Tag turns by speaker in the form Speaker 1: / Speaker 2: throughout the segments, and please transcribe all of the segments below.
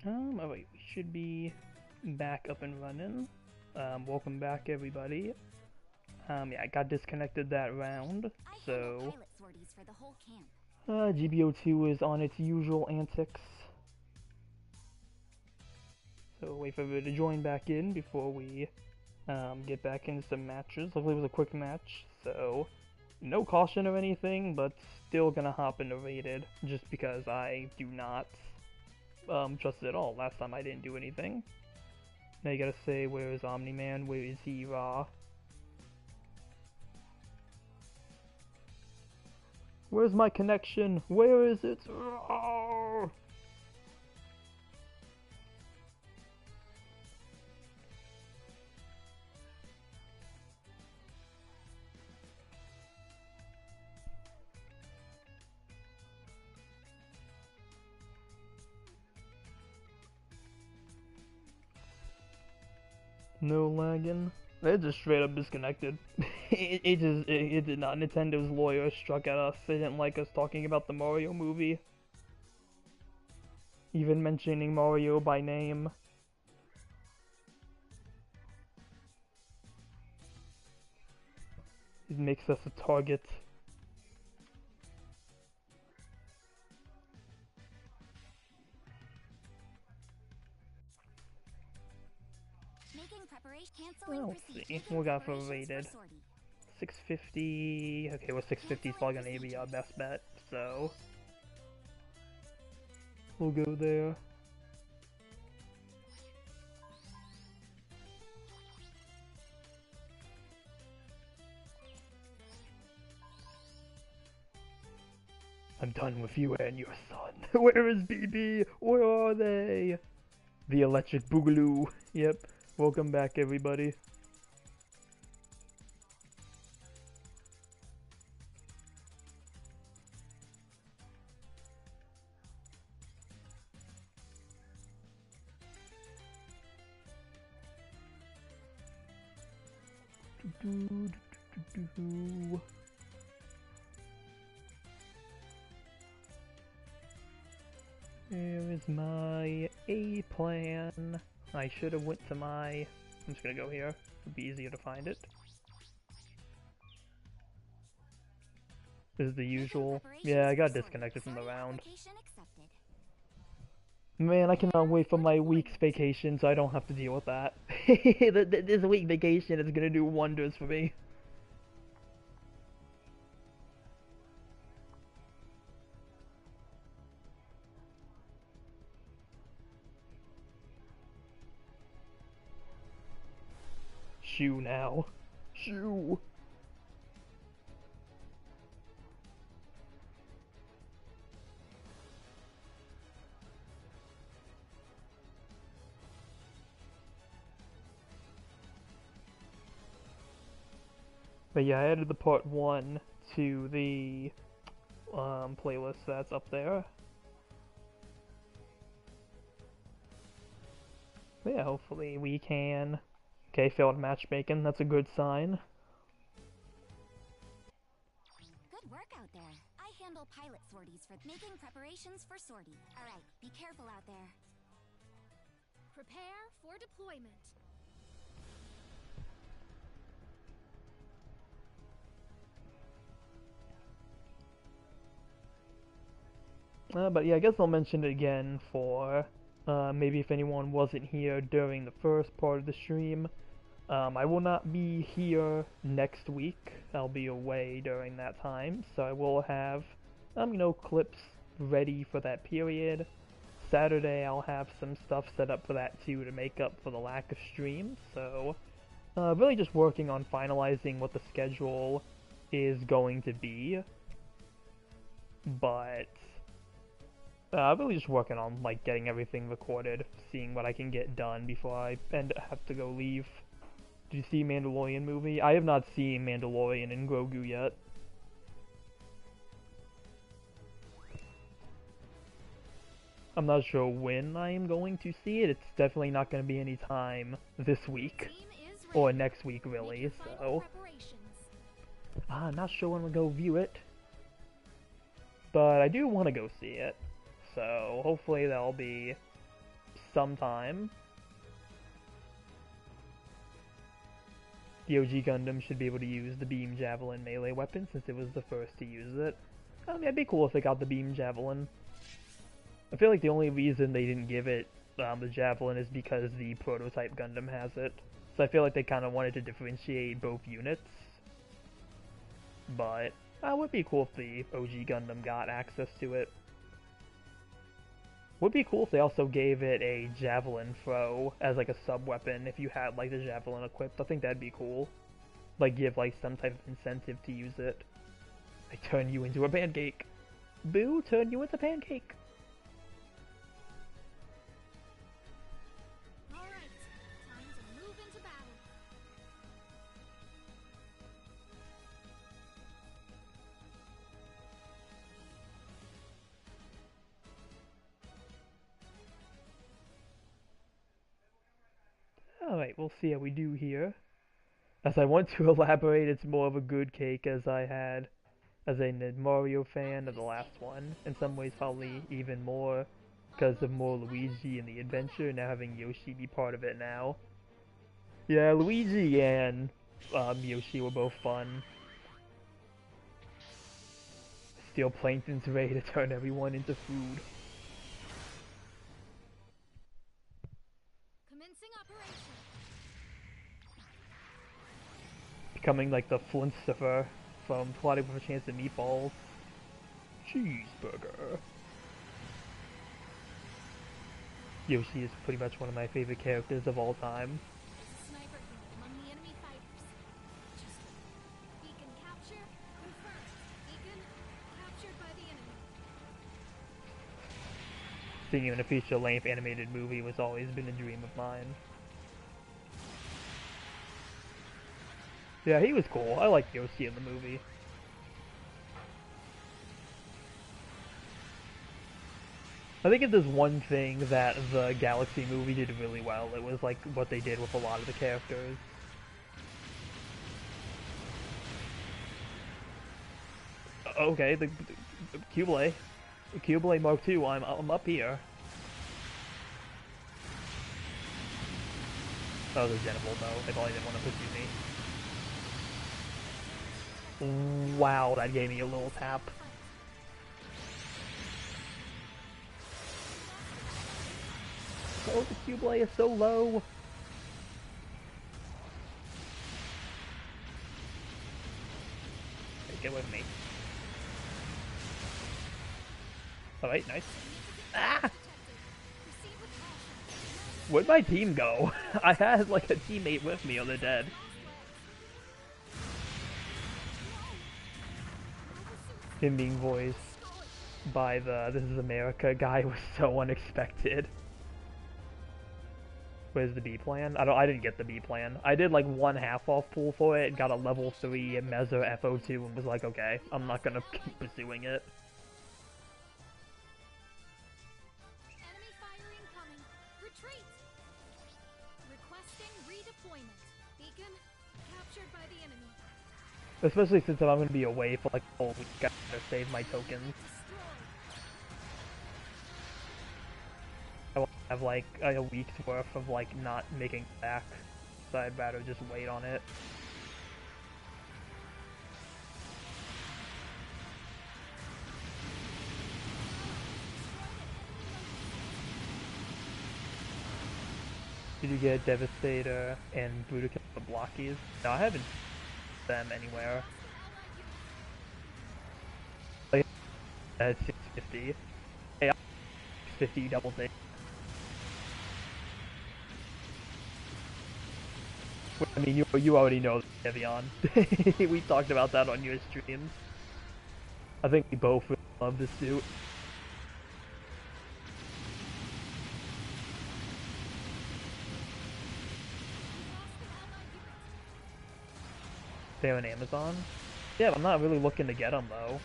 Speaker 1: Alright, we should be back up and running. Welcome back, everybody. Yeah, I got disconnected that round, so GBO2 is on its usual antics. So wait for everybody to join back in before we get back into some matches. Hopefully it was a quick match, so no caution or anything, but still gonna hop into rated just because I do not trust it at all. Last time I didn't do anything. Now you gotta say, where is Omni-Man? Where is he, Ra? Where's my connection? Where is it? Rawr! No lagging. It just straight up disconnected. it did not. Nintendo's lawyer struck at us. They didn't like us talking about the Mario movie. Even mentioning Mario by name. It makes us a target. Well, let's see. We got for rated 650. Okay, well 650 is probably gonna be our best bet, so we'll go there. I'm done with you and your son. Where is BB? Where are they? The electric boogaloo. Yep. Welcome back, everybody. There is my A plan. I should have went to my... I'm just gonna go here. It'd be easier to find it. This is the usual. Yeah, I got disconnected from the round. Man, I cannot wait for my week's vacation so I don't have to deal with that. This week vacation is gonna do wonders for me. Shoo now. Shoo! But yeah, I added the part 1 to the playlist that's up there. But yeah, hopefully we can... Okay, failed matchmaking, that's a good sign.
Speaker 2: Good work out there. I handle pilot sorties for making preparations for sortie. Alright, be careful out there.
Speaker 3: Prepare for deployment.
Speaker 1: But yeah, I guess I'll mention it again for maybe if anyone wasn't here during the first part of the stream. I will not be here next week. I'll be away during that time, so I will have, clips ready for that period. Saturday I'll have some stuff set up for that too to make up for the lack of streams, so really just working on finalizing what the schedule is going to be. But really just working on like getting everything recorded, seeing what I can get done before I have to go leave. Did you see Mandalorian movie? I have not seen Mandalorian and Grogu yet. I'm not sure when I am going to see it. It's definitely not going to be any time this week. Or next week, really, so... not sure when we'll go view it. But I do want to go see it. So, hopefully that'll be sometime. The OG Gundam should be able to use the Beam Javelin melee weapon since it was the first to use it. I mean, it'd be cool if they got the Beam Javelin. I feel like the only reason they didn't give it the Javelin is because the prototype Gundam has it. So I feel like they kind of wanted to differentiate both units. But it would be cool if the OG Gundam got access to it. Would be cool if they also gave it a javelin throw as like a sub-weapon if you had like the javelin equipped. I think that'd be cool. Like give like some type of incentive to use it. I turn you into a pancake. Boo, turn you into pancake.
Speaker 2: Alright, time to move into battle.
Speaker 1: Alright, we'll see how we do here. As I want to elaborate, it's more of a good cake as I had as a Mario fan of the last one. In some ways probably even more because of more Luigi in the adventure, now having Yoshi be part of it now. Yeah, Luigi and Yoshi were both fun. Steel Plankton's ready to turn everyone into food.
Speaker 2: Commencing operation.
Speaker 1: Becoming like the Flintstoffer from Plotting with a Chance of Meatballs. Cheeseburger. Yoshi is pretty much one of my favorite characters of all time.
Speaker 2: There's a sniper here among the enemy fighters. Just beacon capture confirmed. Beacon captured by the enemy.
Speaker 1: Seeing him in a feature-length animated movie was always been a dream of mine. Yeah, he was cool. I liked Yoshi in the movie. I think if there's one thing that the Galaxy movie did really well, it was like what they did with a lot of the characters. Okay, the Q-Blade. Q-Blade Mark II, I'm up here. That was a Genival though, they probably didn't want to pursue me. Wow, that gave me a little tap. Oh, the Q-Blade is so low. Okay, get with me. Alright, nice. Ah! Where'd my team go? I had like a teammate with me, or they're dead. Him being voiced by the This Is America guy was so unexpected. Where's the B plan? I didn't get the B plan. I did like one half off pull for it and got a level 3 Mezzo FO2 and was like, okay, I'm not gonna keep pursuing it.
Speaker 2: Enemy fire incoming. Retreat. Requesting redeployment. Beacon captured by the enemy.
Speaker 1: Especially since I'm gonna be away for like a whole week, I gotta save my tokens. I will have like a week's worth of like not making it back, so I'd rather just wait on it. Did you get Devastator and Budokan the blockies? No, I haven't them anywhere. Like, at 650. Hey, 650 double take. I mean, you already know Evian. We talked about that on your streams. I think we both really love this suit. They're on Amazon? Yeah, I'm not really looking to get them though.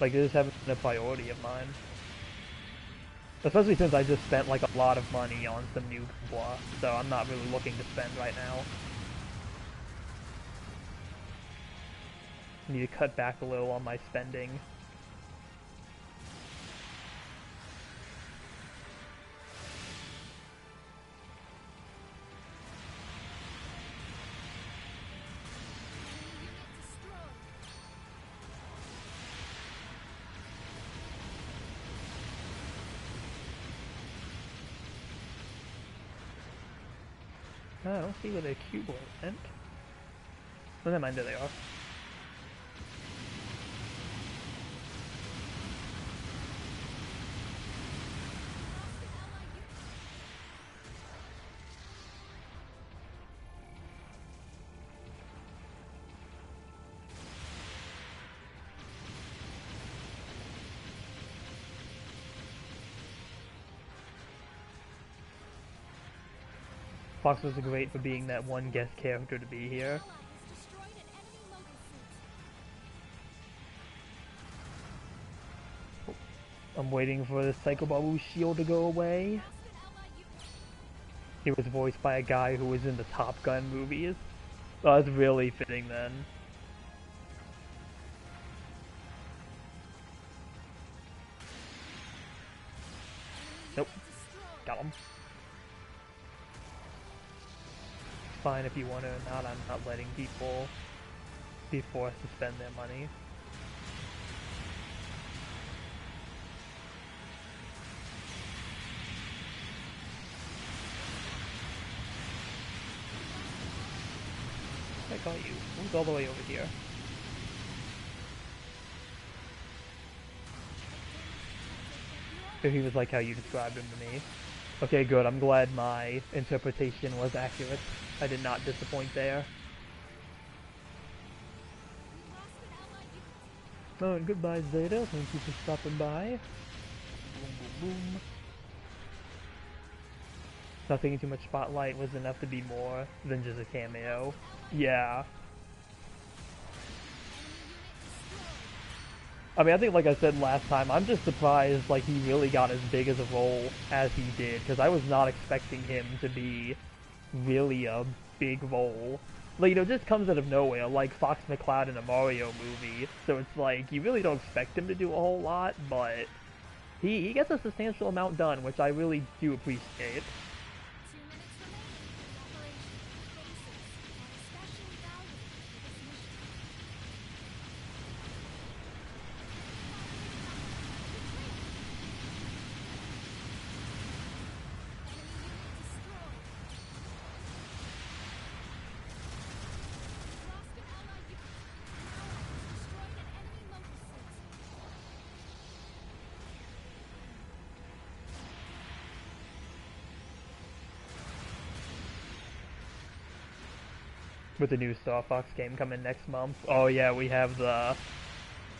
Speaker 1: Like, they just haven't been a priority of mine. Especially since I just spent like a lot of money on some new blah, so I'm not really looking to spend right now. Need to cut back a little on my spending. I don't see where the cube went. Oh, never mind, there they are. Fox was great for being that one guest character to be here. I'm waiting for the Psycho Babu's shield to go away. He was voiced by a guy who was in the Top Gun movies. Oh, that's really fitting then. Nope. Got him. Fine if you want to or not, I'm not letting people be forced to spend their money. I got you. Move all the way over here. So he was like how you described him to me. Okay, good. I'm glad my interpretation was accurate. I did not disappoint there. Oh, and goodbye, Zeta. Thank you for stopping by. Boom, boom, boom. Nothing too much spotlight was enough to be more than just a cameo. Yeah. I mean, I think like I said last time, I'm just surprised like he really got as big as a role as he did, because I was not expecting him to be really a big role. Like, you know, just comes out of nowhere, like Fox McCloud in a Mario movie, so it's like, you really don't expect him to do a whole lot, but he gets a substantial amount done, which I really do appreciate. With the new Star Fox game coming next month. Oh yeah, we have the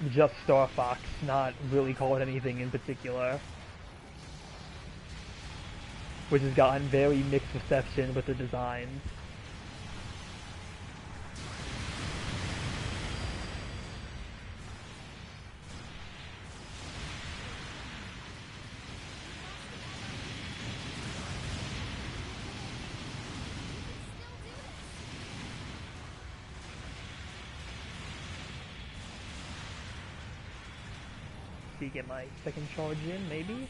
Speaker 1: just Star Fox, not really called anything in particular, which has gotten very mixed reception with the designs. See, get my second charge in, maybe?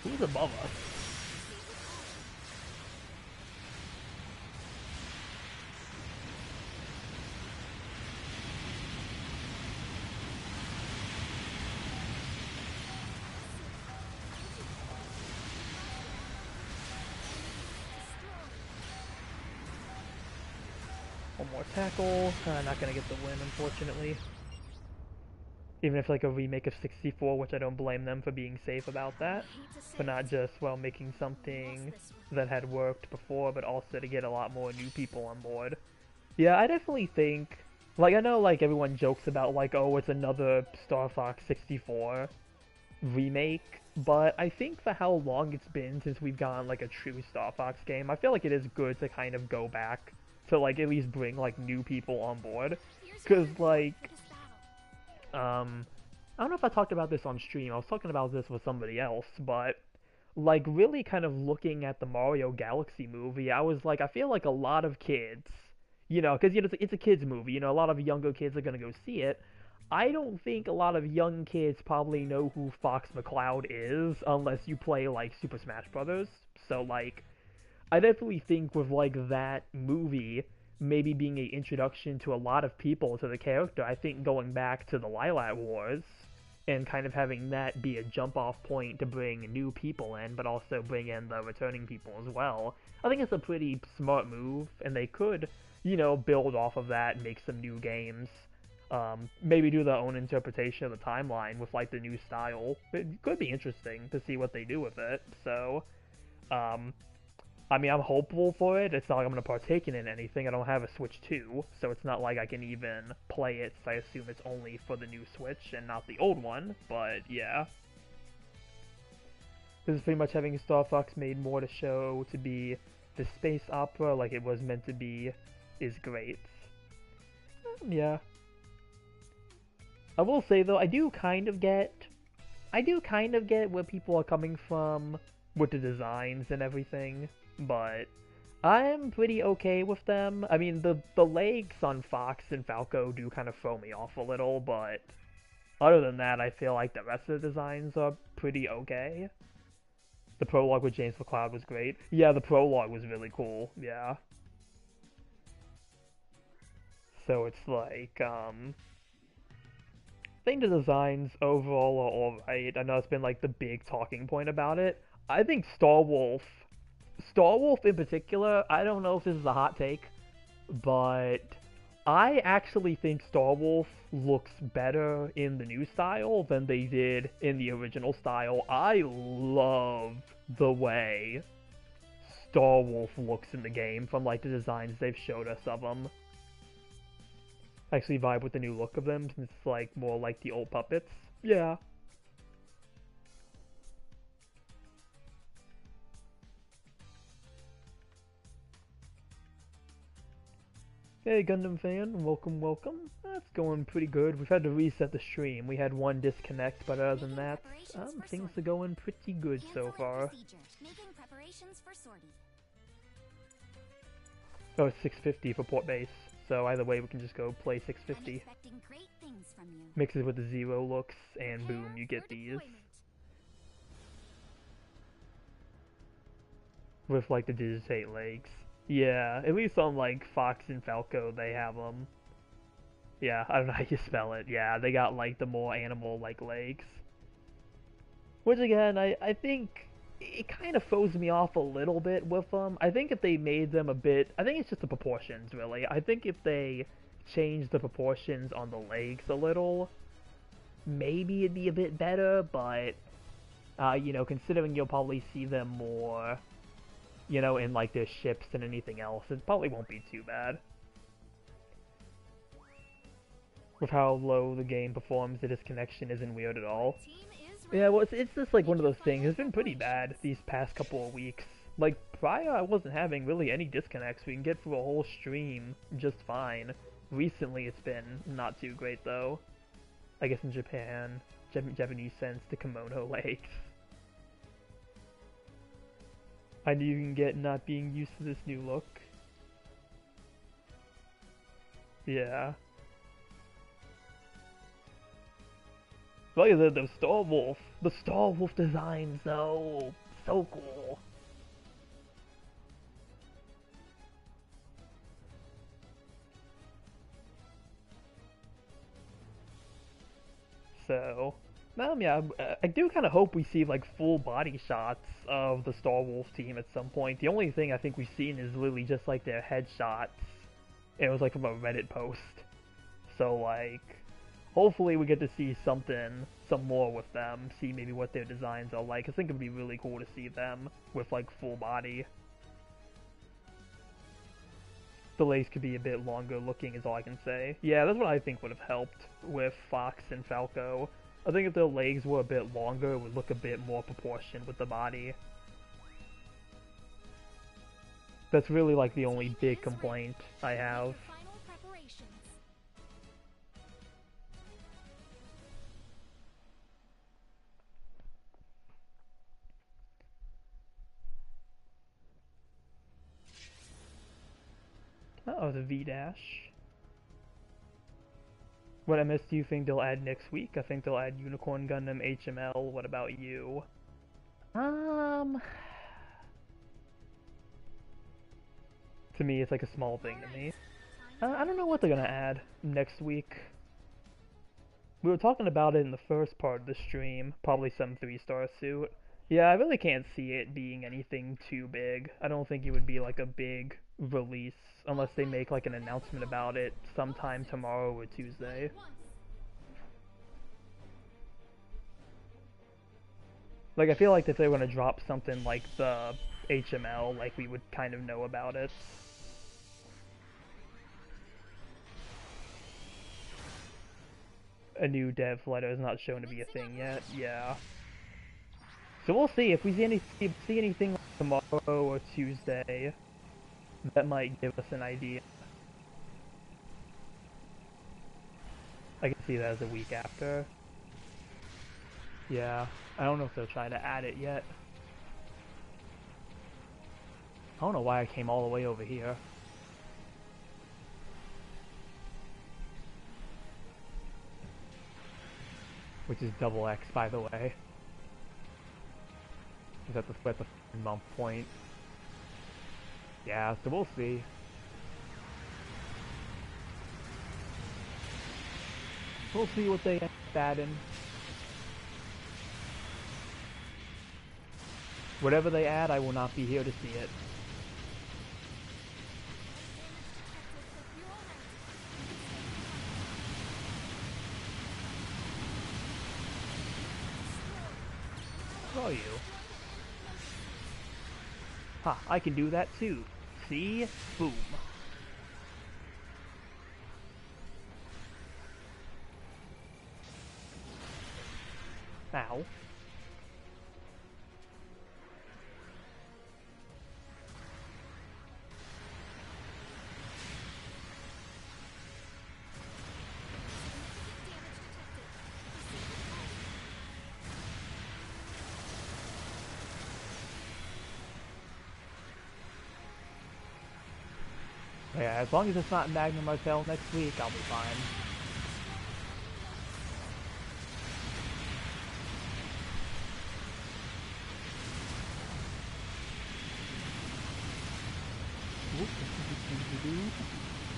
Speaker 1: Who's above us? One more tackle. Not gonna get the win, unfortunately. Even if like a remake of 64, which I don't blame them for being safe about that. But not just, well, making something that had worked before, but also to get a lot more new people on board. Yeah, I definitely think, like, I know like everyone jokes about like, oh, it's another Star Fox 64 remake, but I think for how long it's been since we've gotten like a true Star Fox game, I feel like it is good to kind of go back to like at least bring like new people on board. Cause like, I don't know if I talked about this on stream, I was talking about this with somebody else, but like really kind of looking at the Mario Galaxy movie, I was like, I feel like a lot of kids, You know, because it's a kids movie. You know, a lot of younger kids are gonna go see it. I don't think a lot of young kids probably know who Fox McCloud is unless you play like Super Smash Brothers. So like, I definitely think with like that movie maybe being a introduction to a lot of people to the character, I think going back to the Lilac Wars and kind of having that be a jump off point to bring new people in, but also bring in the returning people as well. I think it's a pretty smart move, and they could, you know, build off of that and make some new games. Maybe do their own interpretation of the timeline with like the new style. It could be interesting to see what they do with it. So, um, I mean, I'm hopeful for it. It's not like I'm going to partake in anything. I don't have a Switch 2, so it's not like I can even play it, so I assume it's only for the new Switch and not the old one, but yeah. This is pretty much having Star Fox made more to show to be the space opera like it was meant to be is great. Yeah. I will say though, I do kind of get where people are coming from with the designs and everything, but I'm pretty okay with them. I mean, the legs on Fox and Falco do kind of throw me off a little, but other than that, I feel like the rest of the designs are pretty okay. The prologue with James McCloud was great. Yeah, the prologue was really cool. Yeah. So it's like, I think the designs overall are alright. I know it's been like the big talking point about it. I think Star Wolf in particular, I don't know if this is a hot take, but I actually think Star Wolf looks better in the new style than they did in the original style. I love the way Star Wolf looks in the game from like the designs they've showed us of them. I actually vibe with the new look of them since it's like more like the old puppets. Yeah. Hey Gundam fan, welcome, welcome. That's going pretty good. We've had to reset the stream. We had one disconnect, but other than that, things are going pretty good so far. Oh, it's 650 for port base, so either way we can just go play 650. Mixes with the zero looks, and boom, you get these. With like the digitate legs. Yeah, at least on like Fox and Falco they have them. Yeah, I don't know how you spell it. Yeah, they got like the more animal-like legs. Which again, I think it kind of throws me off a little bit with them. I think if they made them a bit, I think it's just the proportions really. I think if they changed the proportions on the legs a little, maybe it'd be a bit better, but you know, considering you'll probably see them more, you know, in like their ships than anything else, it probably won't be too bad. With how low the game performs, the disconnection isn't weird at all. Yeah, well, it's just like one of those things. It's been pretty bad these past couple of weeks. Like, prior I wasn't having really any disconnects. We can get through a whole stream just fine. Recently it's been not too great though. I guess in Japan, Japanese sense, the kimono legs. I knew you can get not being used to this new look. Yeah. Look at the Star Wolf designs though, so cool. So, yeah, I do kind of hope we see like full body shots of the Star Wolf team at some point. The only thing I think we've seen is literally just like their headshots. It was like from a Reddit post. So like, hopefully we get to see some more with them, see maybe what their designs are like. I think it'd be really cool to see them with like full body. The legs could be a bit longer looking is all I can say. Yeah, that's what I think would have helped with Fox and Falco. I think if their legs were a bit longer, it would look a bit more proportioned with the body. That's really like the only big complaint I have. Oh, the V dash. What MS do you think they'll add next week? I think they'll add Unicorn Gundam HML. What about you? To me, it's like a small thing to me. I don't know what they're gonna add next week. We were talking about it in the first part of the stream. Probably some 3-star suit. Yeah, I really can't see it being anything too big. I don't think it would be like a big release unless they make like an announcement about it sometime tomorrow or Tuesday. Like, I feel like if they were gonna drop something like the HML, like, we would kind of know about it. A new dev letter is not shown to be a thing yet, yeah. So we'll see if we see anything tomorrow or Tuesday. That might give us an idea. I can see that as a week after. Yeah, I don't know if they're trying to add it yet. I don't know why I came all the way over here. Which is double X, by the way. Is at the month point. Yeah, so we'll see. We'll see what they add in. Whatever they add, I will not be here to see it. Who are you? Ha, I can do that too. See? Boom. Ow. Yeah, as long as it's not Magnum Martel next week, I'll be fine.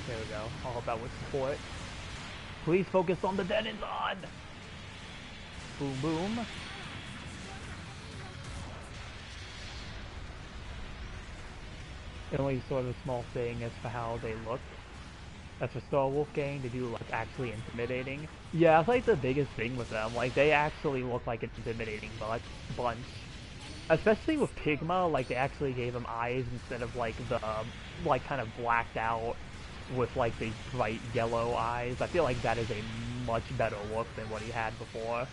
Speaker 1: There we go. I'll help out with support. Please focus on the Denizon! Boom boom. The only sort of small thing is for how they look. As for Star Wolfgang, they do look actually intimidating. Yeah, it's like the biggest thing with them. Like, they actually look like an intimidating bunch. Especially with Pigma, like, they actually gave him eyes instead of, like, the, like, kind of blacked out with, like, the bright yellow eyes. I feel like that is a much better look than what he had before.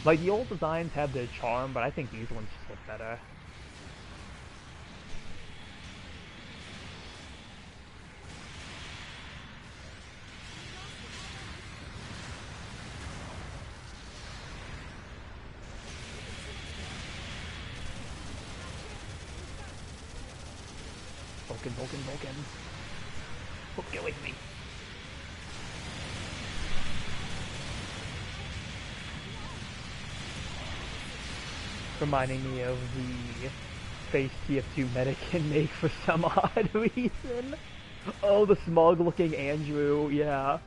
Speaker 1: Like, the old designs have their charm, but I think these ones just look better. Vulcan. Oh, get away from me. Reminding me of the face TF2 medic can make for some odd reason. Oh, the smug looking Andrew, yeah.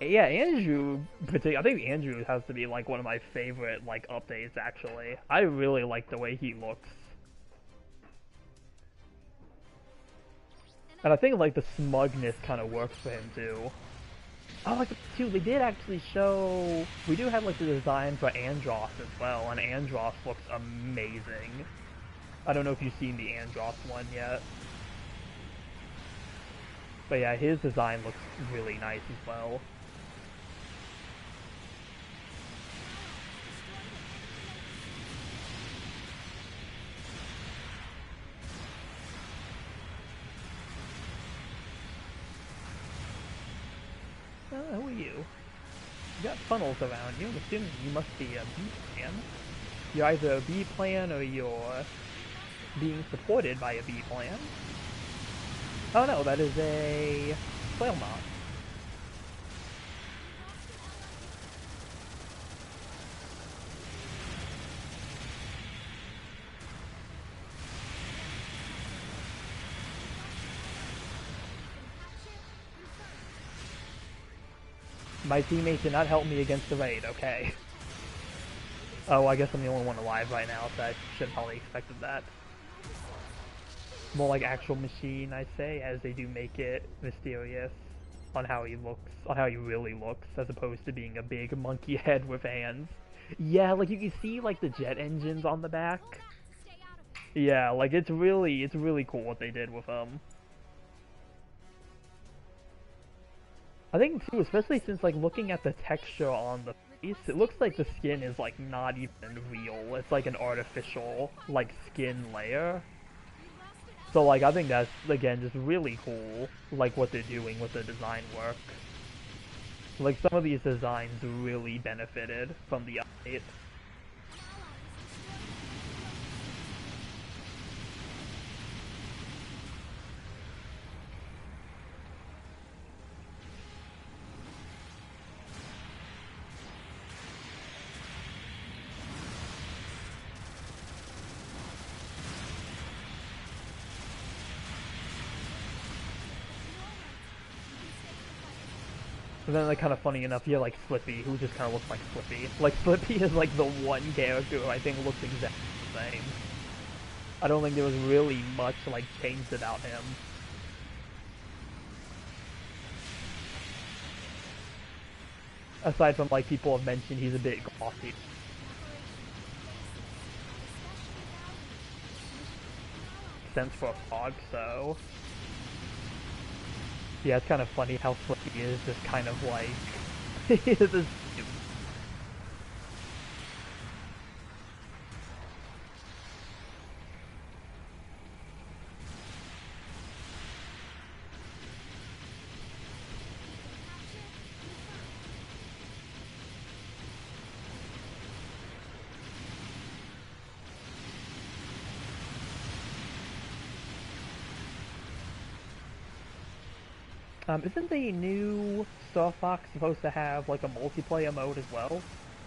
Speaker 1: Yeah, Andrew, I think Andrew has to be like one of my favorite like updates actually. I really like the way he looks. And I think like the smugness kind of works for him too. Oh, like too, they did actually show. We do have like the design for Andros as well, and Andros looks amazing. I don't know if you've seen the Andros one yet, but yeah, his design looks really nice as well. Who are you? You got funnels around you. I'm assuming you must be a B plan. You're either a B plan or you're being supported by a B plan. Oh no, that is a flail mob. My teammate did not help me against the raid, okay. Oh, I guess I'm the only one alive right now, so I should probably expected that. More like actual machine, I say, as they do make it mysterious on how he looks, on how he really looks, as opposed to being a big monkey head with hands. Yeah, like you can see like the jet engines on the back. Yeah, like it's really cool what they did with them. I think too, especially since like looking at the texture on the face, it looks like the skin is like not even real. It's like an artificial like skin layer. So like I think that's again just really cool, like what they're doing with the design work. Like some of these designs really benefited from the update. And then, like, kind of funny enough, you have, like, Slippy, who just kind of looks like Slippy. Like, Slippy is, like, the one character who I think looks exactly the same. I don't think there was really much, like, changed about him. Aside from, like, people have mentioned he's a bit glossy. Sense for a fog, so... Yeah, it's kind of funny how Slippy is just kind of, like... this. Isn't the new Star Fox supposed to have, like, a multiplayer mode as well?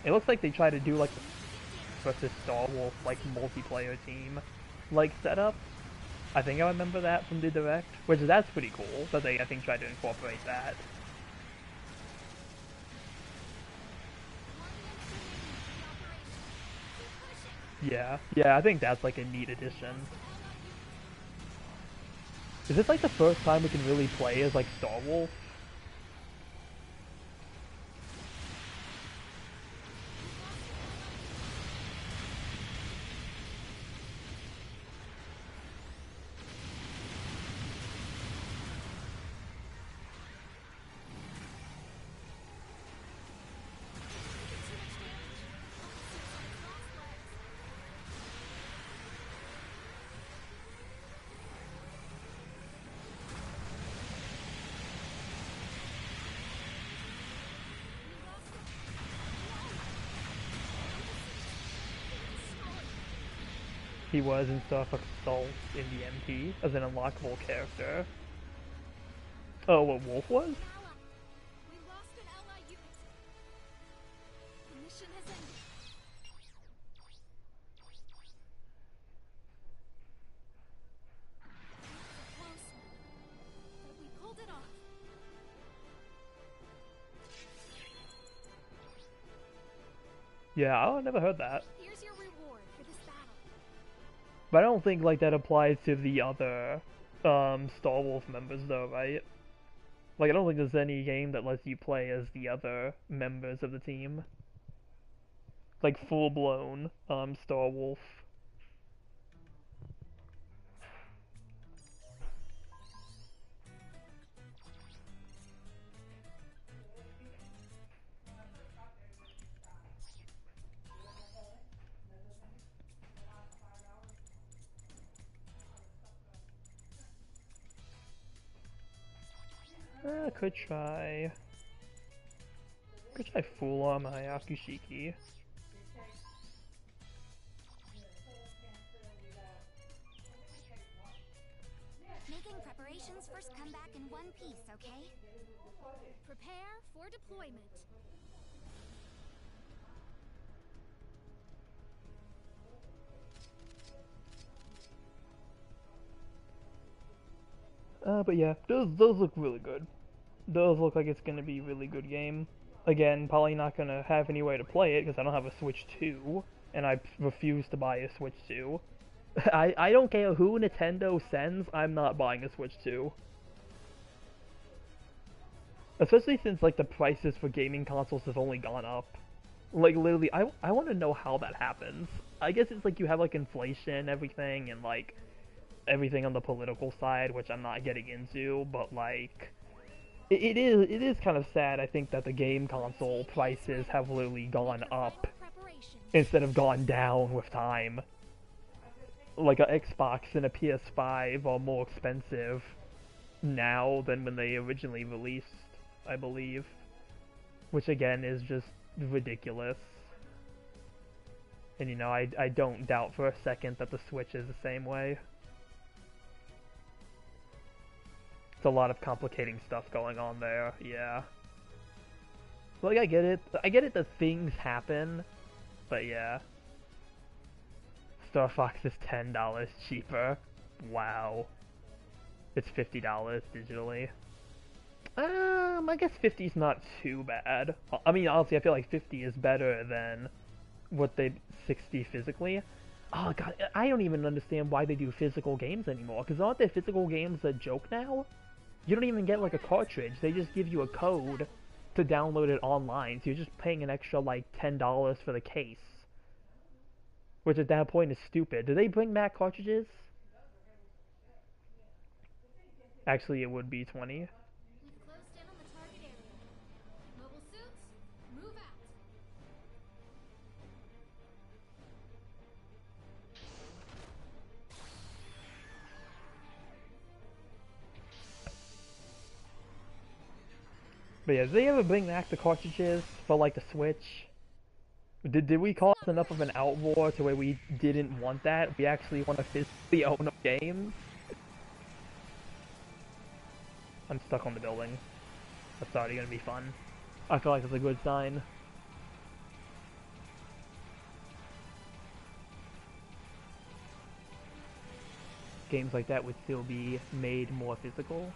Speaker 1: It looks like they try to do, like, versus Star Wolf, like, multiplayer team, like, setup. I think I remember that from the Direct, which that's pretty cool, that they, I think, tried to incorporate that. Yeah, I think that's, like, a neat addition. Is this, like, the first time we can really play as, like, Star Wolf? He was in Star Fox Assault in the MT as an unlockable character. Oh, what Wolf was?
Speaker 2: We lost an ally unit. The mission has ended. Close, but we pulled it off.
Speaker 1: Yeah, I never heard that.
Speaker 2: Here's your reward for this battle.
Speaker 1: But I don't think, like, that applies to the other, Star Wolf members, though, right? Like, I don't think there's any game that lets you play as the other members of the team. Like, full-blown, Star Wolf. Could try... Could try Full Armor Hayakushiki.
Speaker 2: Operations first come back in one piece, okay? Prepare for deployment.
Speaker 1: But yeah, those look really good. Those look like it's gonna be a really good game. Again, probably not gonna have any way to play it because I don't have a Switch 2, and I refuse to buy a Switch 2. I don't care who Nintendo sends, I'm not buying a Switch 2. Especially since like the prices for gaming consoles have only gone up. Like literally, I want to know how that happens. I guess it's like you have like inflation and everything, and like everything on the political side, which I'm not getting into, but like it is kind of sad. I think that the game console prices have literally gone up instead of gone down with time. Like a Xbox and a PS5 are more expensive now than when they originally released, I believe. Which again is just ridiculous. And you know, I don't doubt for a second that the Switch is the same way. It's a lot of complicating stuff going on there, yeah. Like, I get it that things happen, but yeah. Star Fox is $10 cheaper. Wow. It's $50 digitally. I guess 50's not too bad. I mean, honestly, I feel like 50 is better than what they 60 physically. Oh god, I don't even understand why they do physical games anymore. Because aren't there physical games a joke now? You don't even get like a cartridge. They just give you a code to download it online. So you're just paying an extra like $10 for the case. Which at that point is stupid. Do they bring back cartridges? Actually, it would be 20.
Speaker 2: We've closed in on the target area. Mobile suits, move out.
Speaker 1: But yeah, did they ever bring back the cartridges for like the Switch? Did we cause enough of an outroar to where we didn't want that? We actually want to physically own a game? I'm stuck on the building. That's already gonna be fun. I feel like that's a good sign. Games like that would still be made more physical.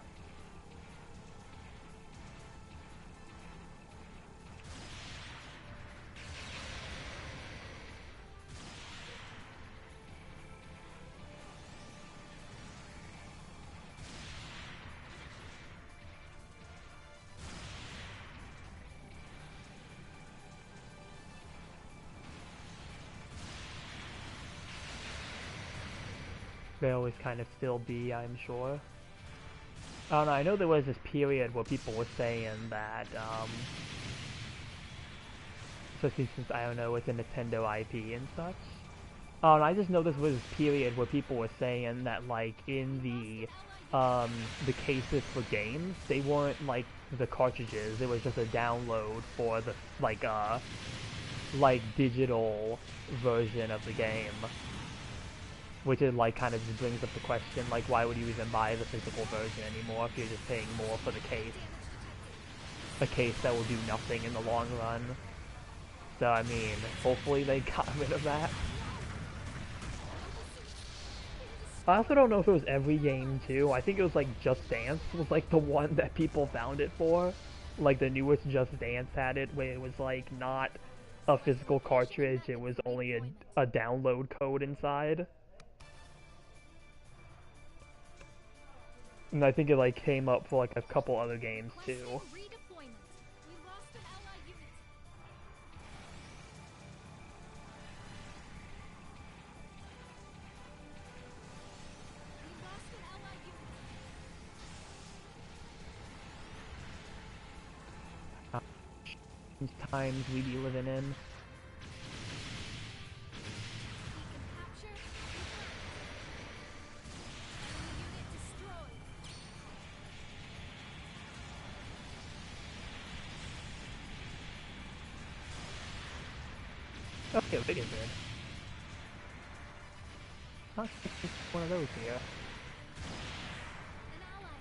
Speaker 1: They always kind of still be, I'm sure. I don't know, I know there was this period where people were saying that, especially since, I don't know, it's a Nintendo IP and such. I just know this was this period where people were saying that, like, in the cases for games, they weren't, like, the cartridges, it was just a download for the, like, digital version of the game. Which is like kind of just brings up the question, like why would you even buy the physical version anymore if you're just paying more for the case? A case that will do nothing in the long run. So I mean, hopefully they got rid of that. I also don't know if it was every game too. I think it was like Just Dance was like the one that people found it for. Like the newest Just Dance had it where it was like not a physical cartridge, it was only a download code inside. And I think it like came up for like a couple other games too.
Speaker 2: Redeployment. We lost an ally unit. We lost an ally unit.
Speaker 1: These times we be living in.
Speaker 2: We can capture. Enemy unit destroyed.
Speaker 1: Okay, we get good. Huh? One of those here.
Speaker 2: An ally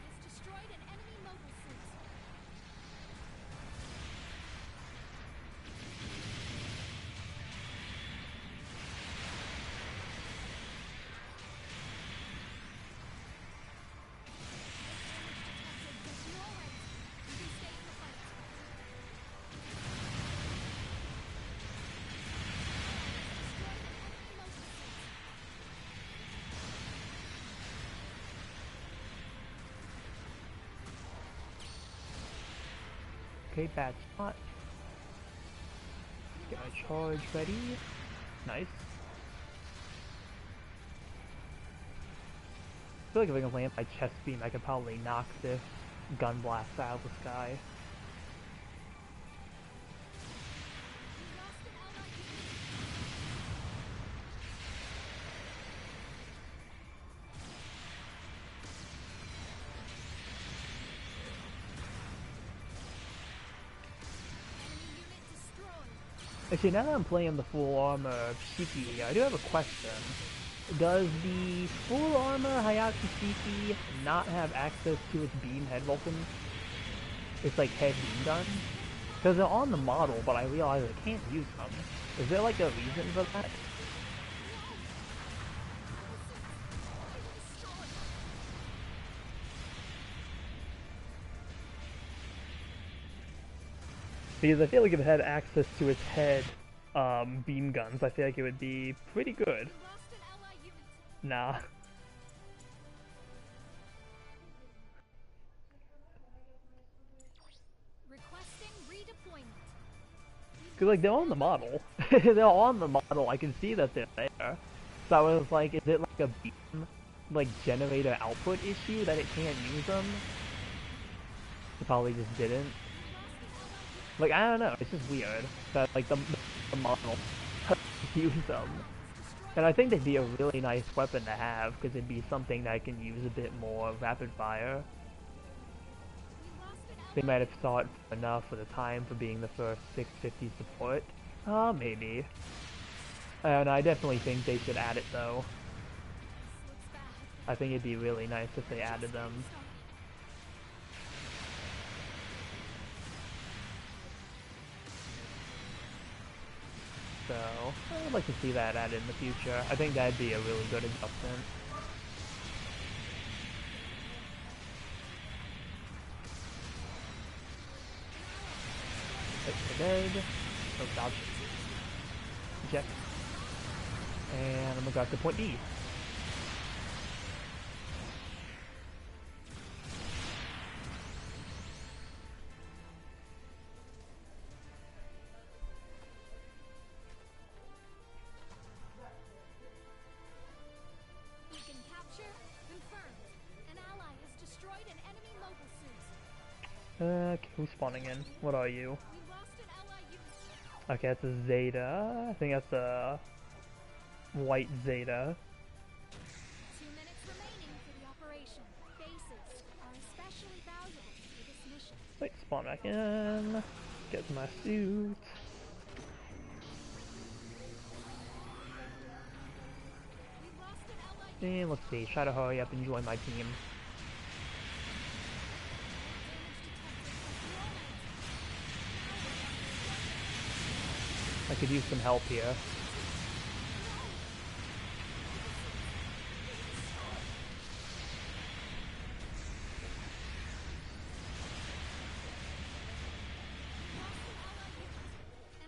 Speaker 1: Okay, bad spot. Get my charge ready. Nice. I feel like if I can land my chest beam, I could probably knock this gun blast out of the sky. Actually, now that I'm playing the full armor Shiki, I do have a question. Does the full armor Hayashi Shiki not have access to its beam head weapons? It's like head beam gun? Because they're on the model, but I realize I can't use them. Is there like a reason for that? Because I feel like if it had access to its head beam guns, I feel like it would be pretty good. Nah.
Speaker 2: Requesting redeployment.
Speaker 1: Because, like, they're on the model. They're on the model. I can see that they're there. So I was like, is it like a beam, like, generator output issue that it can't use them? It probably just didn't. Like, I don't know. It's just weird that, like, the model use them. And I think they'd be a really nice weapon to have, because it'd be something that I can use a bit more rapid fire. They might have thought enough for the time for being the first 650 support. Maybe. And I definitely think they should add it though. I think it'd be really nice if they added them. So, I would like to see that added in the future. I think that'd be a really good adjustment. Dead. Oh, dodge. Eject. And I'm gonna go to point B.
Speaker 2: Beacon capture confirmed. An ally has destroyed an enemy mobile suit.
Speaker 1: Okay, who's spawning in? What are you?
Speaker 2: We lost an ally unit.
Speaker 1: Okay, that's a Zeta. I think that's a white Zeta.
Speaker 2: 2 minutes remaining for the operation. Bases are especially valuable for this mission.
Speaker 1: Wait, spawn back in. Get my suit.
Speaker 2: We lost an ally unit.
Speaker 1: And let's see, try to hurry up and join my team. I could use some help here.
Speaker 2: An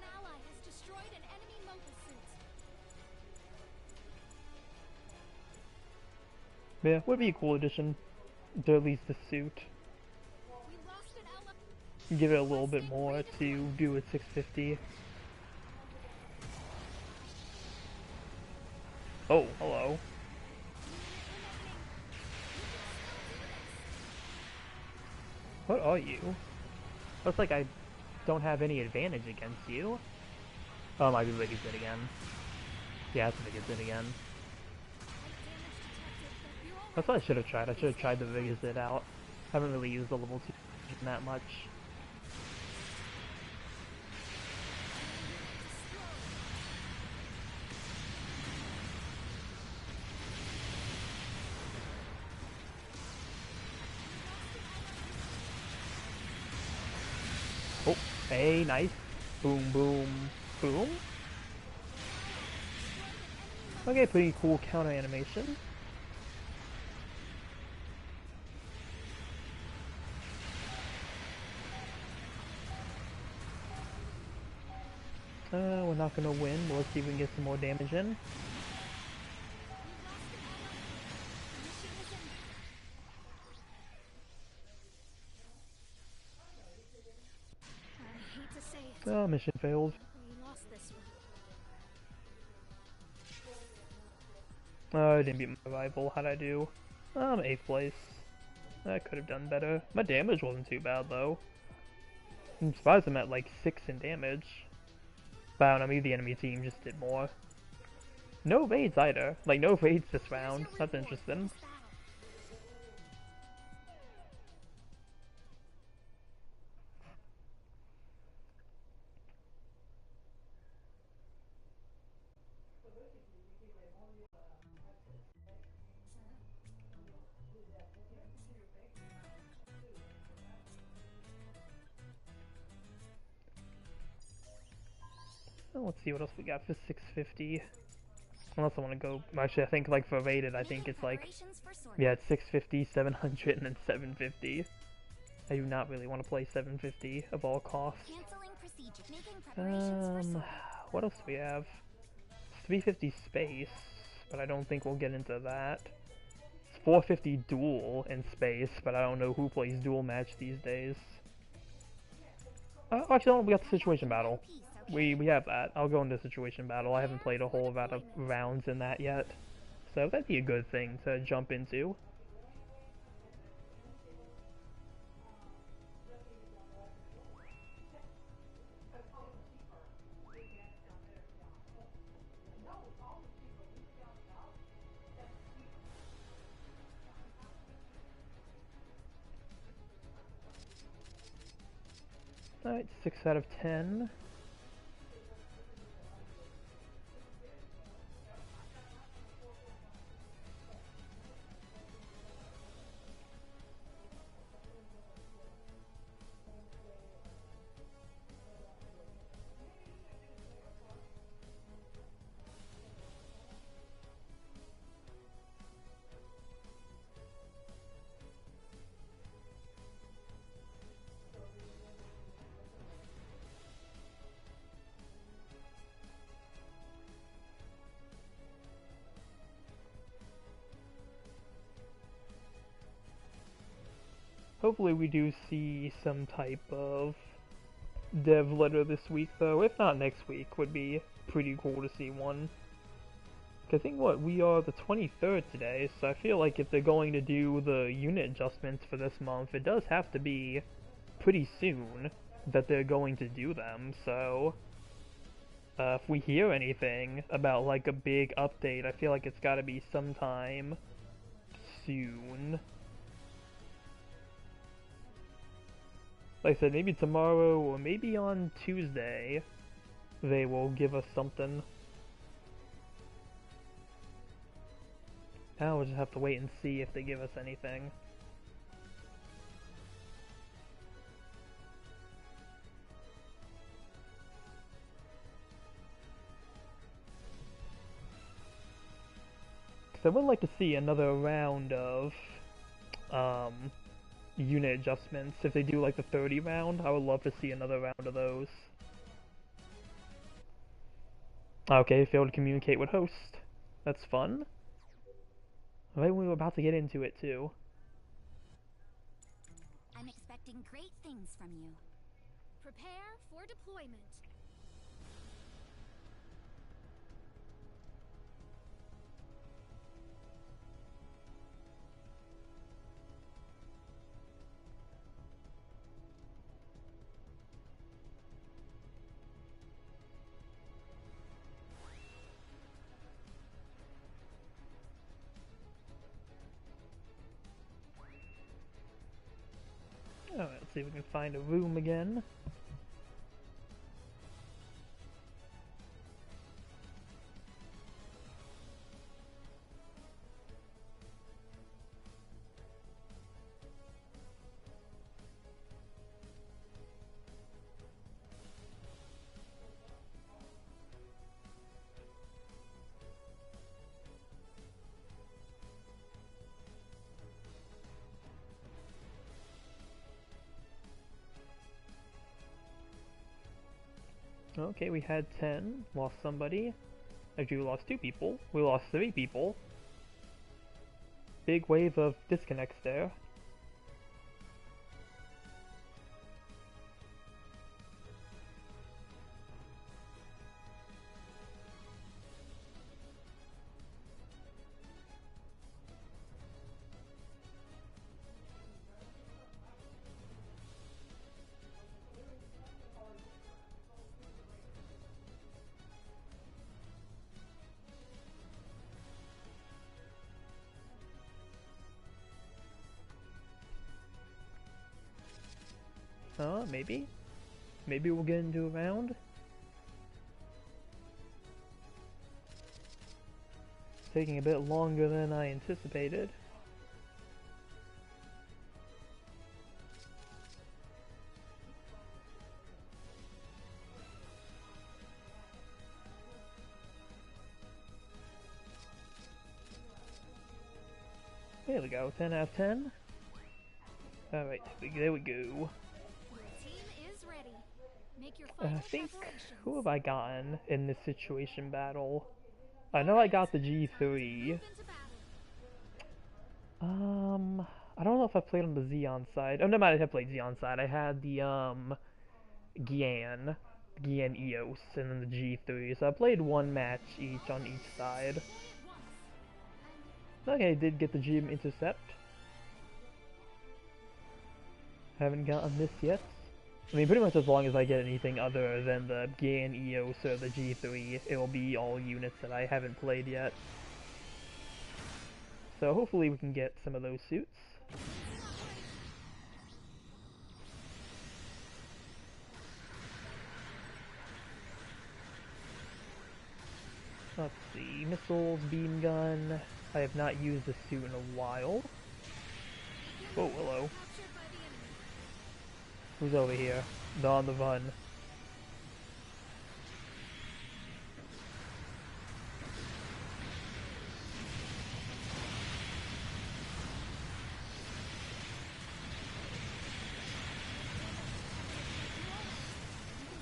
Speaker 2: ally has destroyed an enemy mobile suit.
Speaker 1: Yeah, would be a cool addition to at least the suit.
Speaker 2: We lost an ally.
Speaker 1: Give it a little bit more to do with 650. Oh, hello. What are you? Looks like I don't have any advantage against you. Oh, it might be Wiggins it again. Yeah, it's Wiggins it again. That's what I should have tried. I should have tried the Wiggins it out. Haven't really used the level 2 that much. Oh, hey, nice. Boom, boom, boom. Okay, pretty cool counter animation. We're not gonna win, but let's see if we can get some more damage in. mission failed.
Speaker 2: We lost this one.
Speaker 1: I didn't beat my rival. How'd I do? 8th place. I could have done better. My damage wasn't too bad though. I'm surprised I'm at like 6 in damage. But I don't know, maybe the enemy team just did more. No raids either. Like, no raids this round. That's interesting. Well, let's see what else we got for 650. Unless I want to go... Actually, I think, like, for rated, I think it's like... Yeah, it's 650, 700, and then 750. I do not really want to play 750 of all costs. What else do we have? 350 space, but I don't think we'll get into that. It's 450 duel in space, but I don't know who plays duel match these days. Actually, no, we got the situation battle. We have that. I'll go into situation battle. I haven't played a whole lot of rounds in that yet, so that'd be a good thing to jump into. Alright, 6 out of 10. Hopefully we do see some type of dev letter this week, though. If not next week, would be pretty cool to see one. I think we are the 23rd today, so I feel like if they're going to do the unit adjustments for this month, it does have to be pretty soon that they're going to do them, so... if we hear anything about, like, a big update, I feel like it's gotta be sometime soon. Like I said, maybe tomorrow or maybe on Tuesday they will give us something. Now we'll just have to wait and see if they give us anything. Because I would like to see another round of unit adjustments. If they do like the 30 round, I would love to see another round of those. Okay, failed to communicate with host. That's fun. Right when we were about to get into it too.
Speaker 2: I'm expecting great things from you. Prepare for deployment.
Speaker 1: Alright, let's see if we can find a room again. Okay, we had 10, lost somebody. Actually, we lost 2 people. We lost 3 people. Big wave of disconnects there. Maybe? Maybe we'll get into a round? Taking a bit longer than I anticipated. There we go, 10 out of 10. Alright, there we go.
Speaker 2: Your team is ready. Make your final
Speaker 1: I think,
Speaker 2: preparations.
Speaker 1: who have I gotten in this situation battle? I know I got the G3.
Speaker 2: Move into battle.
Speaker 1: I don't know if I played on the Xeon side. Oh, no, I have played Xeon side. I had the, Gian Eos, and then the G3. So I played one match each on each side.
Speaker 2: Deploy at once.
Speaker 1: Okay, I did get the Gym Intercept. Haven't gotten this yet. I mean, pretty much as long as I get anything other than the Gian Eos or the G3, it will be all units that I haven't played yet. So hopefully we can get some of those suits. Let's see, missiles, beam gun. I have not used this suit in a while. Oh, hello.
Speaker 2: Captured by the enemy.
Speaker 1: Who's over here? They're on the run.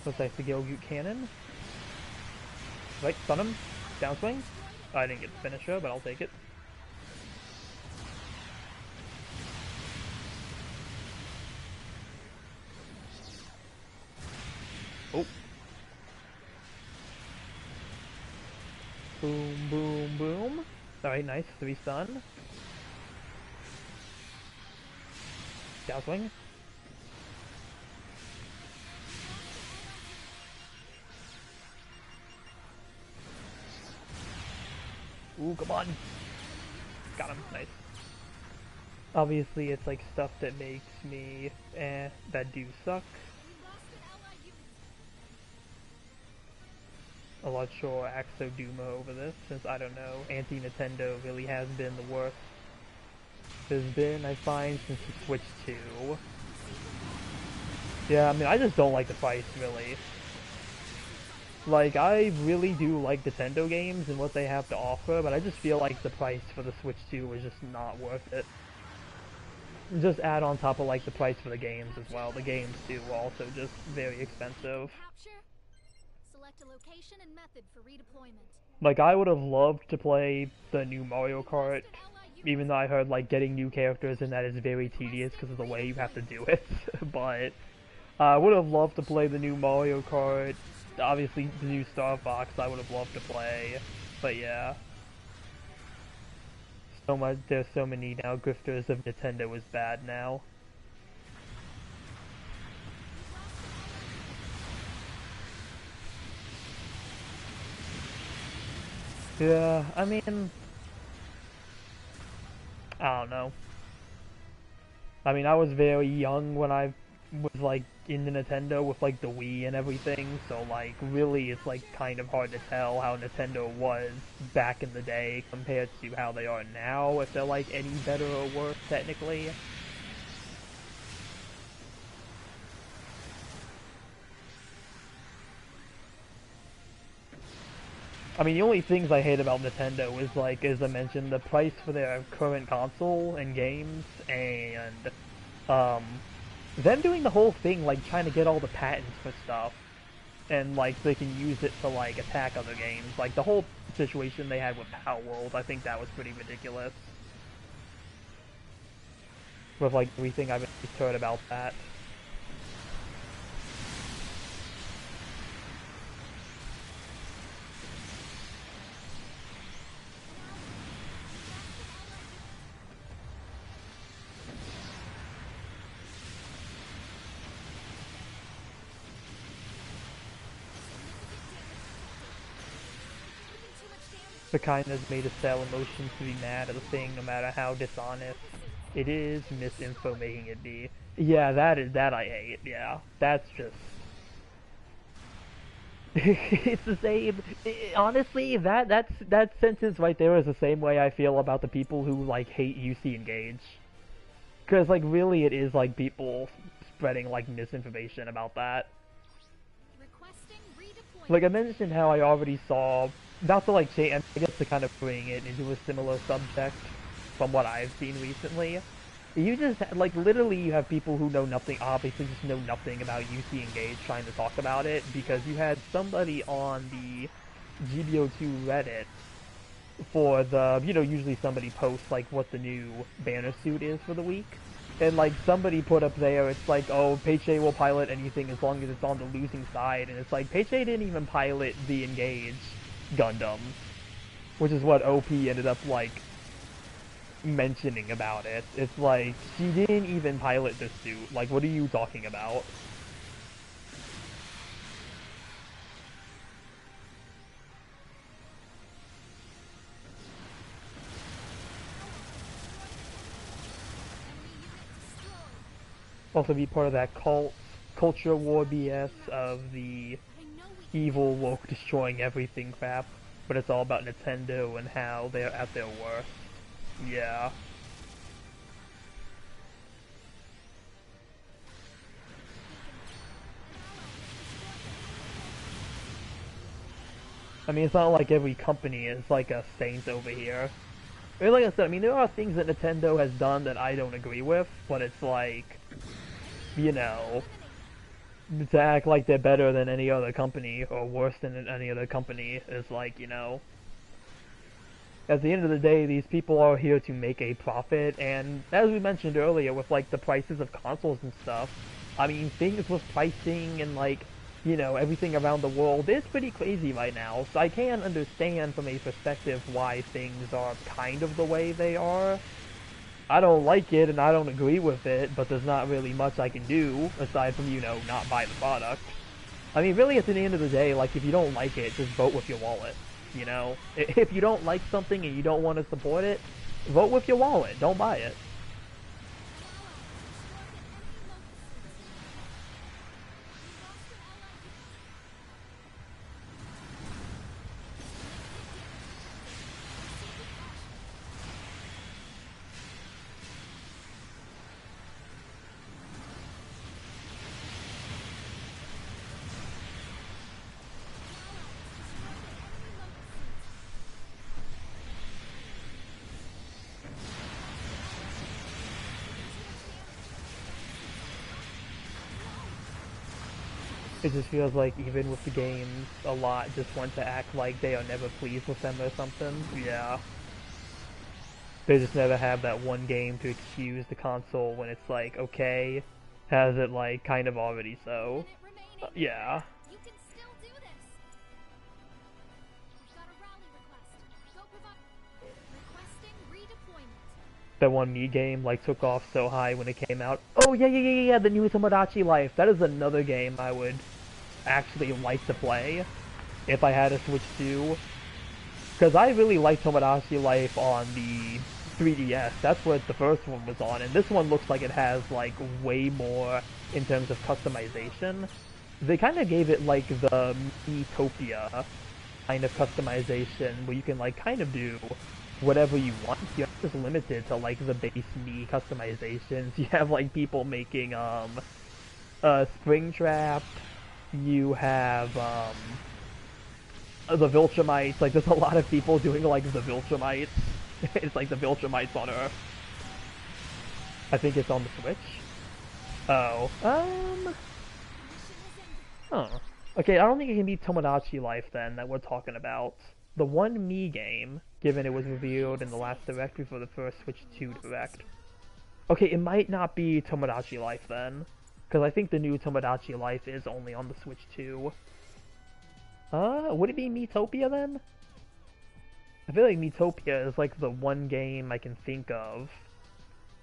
Speaker 1: Looks like the Gilgoot cannon. Right, stun him. Downswing. I didn't get the finisher, but I'll take it. Oh. Boom, boom, boom. Alright, nice. 3 stun. Downswing. Ooh, come on. Got him. Nice. Obviously, it's like stuff that makes me that do suck.
Speaker 2: We lost an allied unit.
Speaker 1: A lot sure Axo Duma over this, since I don't know, anti-Nintendo really has been the worst there's been, I find, since the Switch 2. Yeah, I mean, I just don't like the price, really. Like, I really do like Nintendo games and what they have to offer, but I just feel like the price for the Switch 2 was just not worth it. Just add on top of, like, the price for the games as well. The games, too, were also just very expensive.
Speaker 2: Capture. Select a location and method for redeployment.
Speaker 1: Like, I would have loved to play the new Mario Kart, even though I heard, like, getting new characters in that is very tedious because of the way you have to do it. But I would have loved to play the new Mario Kart. Obviously, the new Star Fox I would have loved to play. But yeah. There's so many now grifters of Nintendo is bad now. Yeah, I mean, I don't know. I mean, I was very young when I was like into Nintendo with like the Wii and everything, so like really it's like kind of hard to tell how Nintendo was back in the day compared to how they are now, if they're like any better or worse technically. I mean, the only things I hate about Nintendo is, like, as I mentioned, the price for their current console and games, and, them doing the whole thing, like, trying to get all the patents for stuff, and, like, they can use it to, like, attack other games. Like, the whole situation they had with Power World, I think that was pretty ridiculous. With, like, everything I've heard about that. The kind that's made us sell emotions to be mad at a thing, no matter how dishonest. It is misinfo making it be. Yeah, that I hate. Yeah, that's just. It's the same. Honestly, that sentence right there is the same way I feel about the people who like hate UC Engage. Because like really, it is like people spreading like misinformation about that.
Speaker 2: Requesting
Speaker 1: Like I
Speaker 2: redeployment.
Speaker 1: mentioned how I already saw, not to like say, I guess to kind of bring it into a similar subject from what I've seen recently. You just, like, literally you have people who know nothing, obviously just know nothing about UC Engage trying to talk about it, because you had somebody on the GBO2 Reddit for the, usually somebody posts, like, what the new banner suit is for the week. And, like, somebody put up there, it's like, oh, Peiche will pilot anything as long as it's on the losing side. And it's like, Peiche didn't even pilot the Engage Gundam, which is what OP ended up, like, mentioning about it. It's like, she didn't even pilot this suit. Like, what are you talking about? Also be part of that culture war BS of the
Speaker 2: I know we can
Speaker 1: evil
Speaker 2: do this.
Speaker 1: woke destroying everything crap, but it's all about Nintendo and how they're at their worst. Yeah. I mean, it's not like every company is like a saint over here. I mean, like I said, I mean, there are things that Nintendo has done that I don't agree with, but it's like, you know, to act like they're better than any other company or worse than any other company is like, at the end of the day, these people are here to make a profit, and as we mentioned earlier, with like the prices of consoles and stuff, I mean, things with pricing and like, everything around the world is pretty crazy right now. So I can understand from a perspective why things are kind of the way they are. I don't like it and I don't agree with it, but there's not really much I can do aside from, not buy the product. I mean, really, at the end of the day, like, if you don't like it, just vote with your wallet. If you don't like something and you don't want to support it, vote with your wallet. Don't buy it. It just feels like even with the games, a lot just want to act like they are never pleased with them or something. Yeah. They just never have that one game to excuse the console when it's like, okay, has it like kind of already so?
Speaker 2: Minute remaining.
Speaker 1: Yeah.
Speaker 2: You can still do this. We've got a rally request. Go provide. Requesting redeployment.
Speaker 1: That one Mii game like took off so high when it came out. Oh yeah, the new Tomodachi Life. That is another game I would actually like to play if I had a Switch 2. Because I really like Tomodachi Life on the 3DS. That's what the first one was on, and this one looks like it has like way more in terms of customization. They kind of gave it like the Miitopia kind of customization where you can like kind of do whatever you want. You're not just limited to like the base Mii customizations. You have like people making Springtrap. You have the Viltrumites. Like there's a lot of people doing like the Viltrumites. It's like the Viltrumites on Earth. I think it's on the Switch. Oh. Huh. Okay, I don't think it can be Tomodachi Life then that we're talking about. The one Mii game, given it was revealed in the last direct before the first Switch 2 direct. Okay, it might not be Tomodachi Life then. Because I think the new Tomodachi Life is only on the Switch 2. Would it be Miitopia then? I feel like Miitopia is like the one game I can think of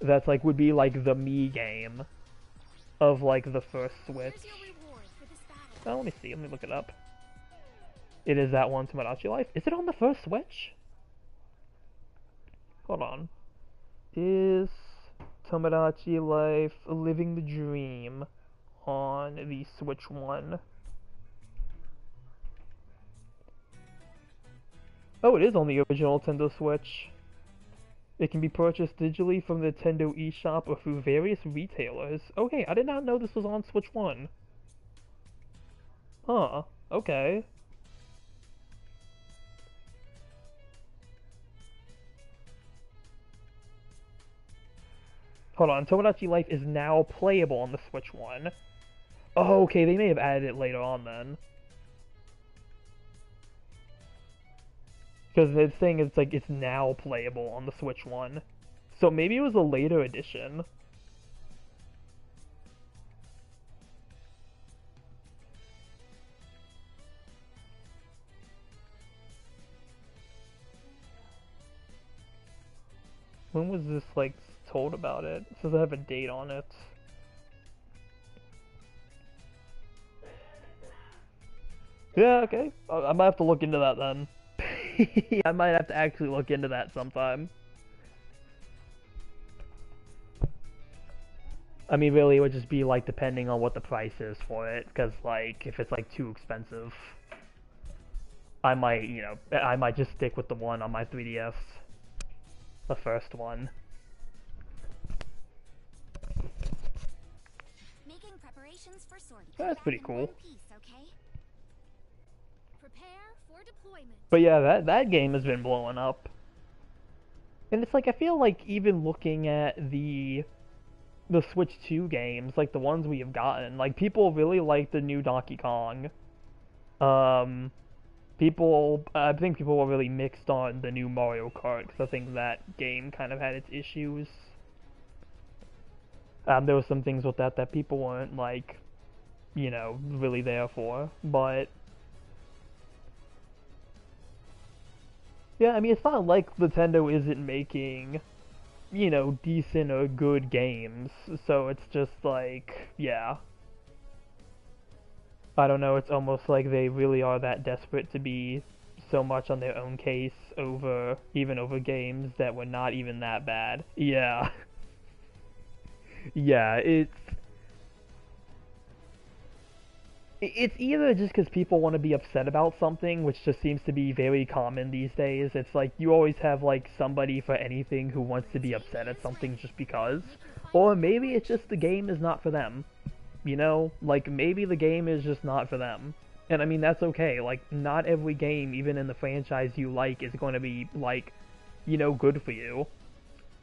Speaker 1: that's like would be like the Mii game of like the first Switch.
Speaker 2: Here's your reward for this battle.
Speaker 1: Oh, let me see. Let me look it up. It is that one Tomodachi Life. Is it on the first Switch? Hold on. Is Tomodachi Life, Living the Dream on the Switch 1. Oh, it is on the original Nintendo Switch. It can be purchased digitally from the Nintendo eShop or through various retailers. Okay, I did not know this was on Switch 1. Huh, okay. Hold on, Tomodachi Life is now playable on the Switch 1. Oh, okay, they may have added it later on then. Because the thing is, like, it's now playable on the Switch 1. So maybe it was a later edition. When was this, like, told about it? It says I have a date on it. Yeah, okay. I might have to look into that then. I might have to actually look into that sometime. I mean, really, it would just be, like, depending on what the price is for it. Because, like, if it's, like, too expensive, I might, you know, I might just stick with the one on my 3DS. The first one.
Speaker 2: Making preparations for sortie.
Speaker 1: That's pretty cool.
Speaker 2: Piece, okay? Prepare for deployment.
Speaker 1: But yeah, that game has been blowing up. And it's like, I feel like even looking at the Switch 2 games, like the ones we have gotten, like people really like the new Donkey Kong. I think people were really mixed on the new Mario Kart, because I think that game kind of had its issues. There were some things with that people weren't, like, you know, really there for, but yeah, I mean, it's not like Nintendo isn't making, you know, decent or good games, so it's just like, yeah. I don't know, it's almost like they really are that desperate to be so much on their own case even over games that were not even that bad. Yeah. Yeah, it's either just because people want to be upset about something, which just seems to be very common these days. It's like you always have like somebody for anything who wants to be upset at something just because. Or maybe it's just the game is not for them. You know, like maybe the game is just not for them. And I mean, that's okay. Like, not every game, even in the franchise you like, is going to be, like, you know, good for you.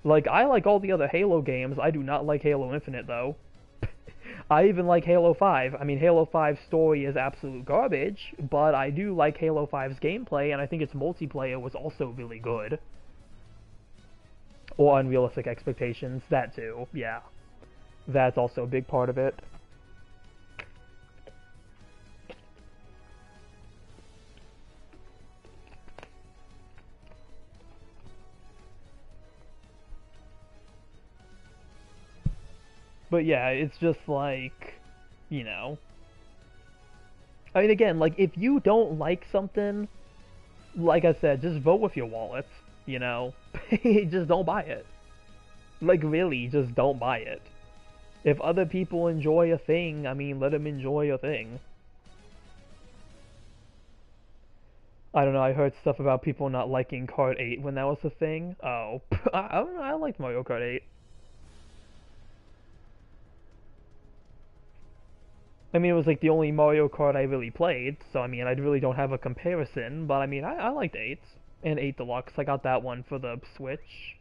Speaker 1: Like, I like all the other Halo games. I do not like Halo Infinite, though. I even like Halo 5. I mean, Halo 5's story is absolute garbage, but I do like Halo 5's gameplay, and I think its multiplayer was also really good. Or Unrealistic Expectations, that too, yeah. That's also a big part of it. But yeah, it's just like, you know. I mean, again, like, if you don't like something, like I said, just vote with your wallet, you know? Just don't buy it. Like, really, just don't buy it. If other people enjoy a thing, I mean, let them enjoy a thing. I don't know, I heard stuff about people not liking Kart 8 when that was a thing. Oh, I don't know, I liked Mario Kart 8. I mean, it was like the only Mario Kart I really played, so I mean, I really don't have a comparison, but I mean, I liked 8. And 8 Deluxe, I got that one for the Switch.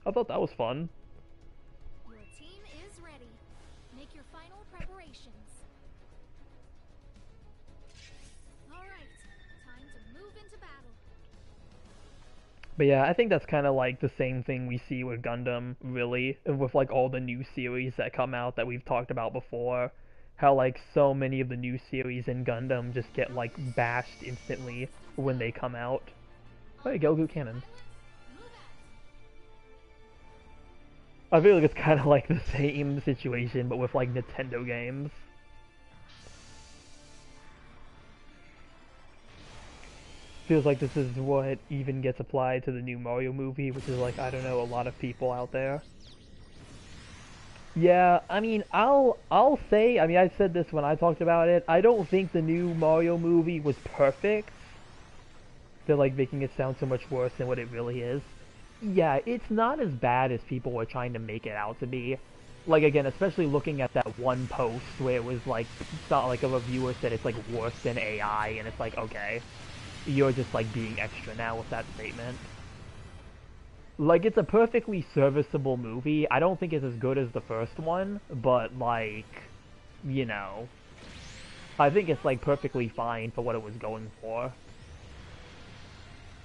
Speaker 1: I thought that was fun.
Speaker 2: Your team is ready. Make your final preparations. Alright, time to move into battle.
Speaker 1: But yeah, I think that's kind of like the same thing we see with Gundam, really, with like all the new series that come out that we've talked about before. How like so many of the new series in Gundam just get like bashed instantly when they come out. Hey, Gelgoot Cannon. I feel like it's kind of like the same situation, but with like Nintendo games. Feels like this is what even gets applied to the new Mario movie, which is like, I don't know, a lot of people out there. Yeah, I mean, I'll say, I mean, I said this when I talked about it. I don't think the new Mario movie was perfect. They're like making it sound so much worse than what it really is. Yeah, it's not as bad as people were trying to make it out to be. Like again, especially looking at that one post where it was like, it's not like a reviewer said it's like worse than AI, and it's like, okay, you're just like being extra now with that statement. Like it's a perfectly serviceable movie. I don't think it's as good as the first one, but like, you know, I think it's like perfectly fine for what it was going for.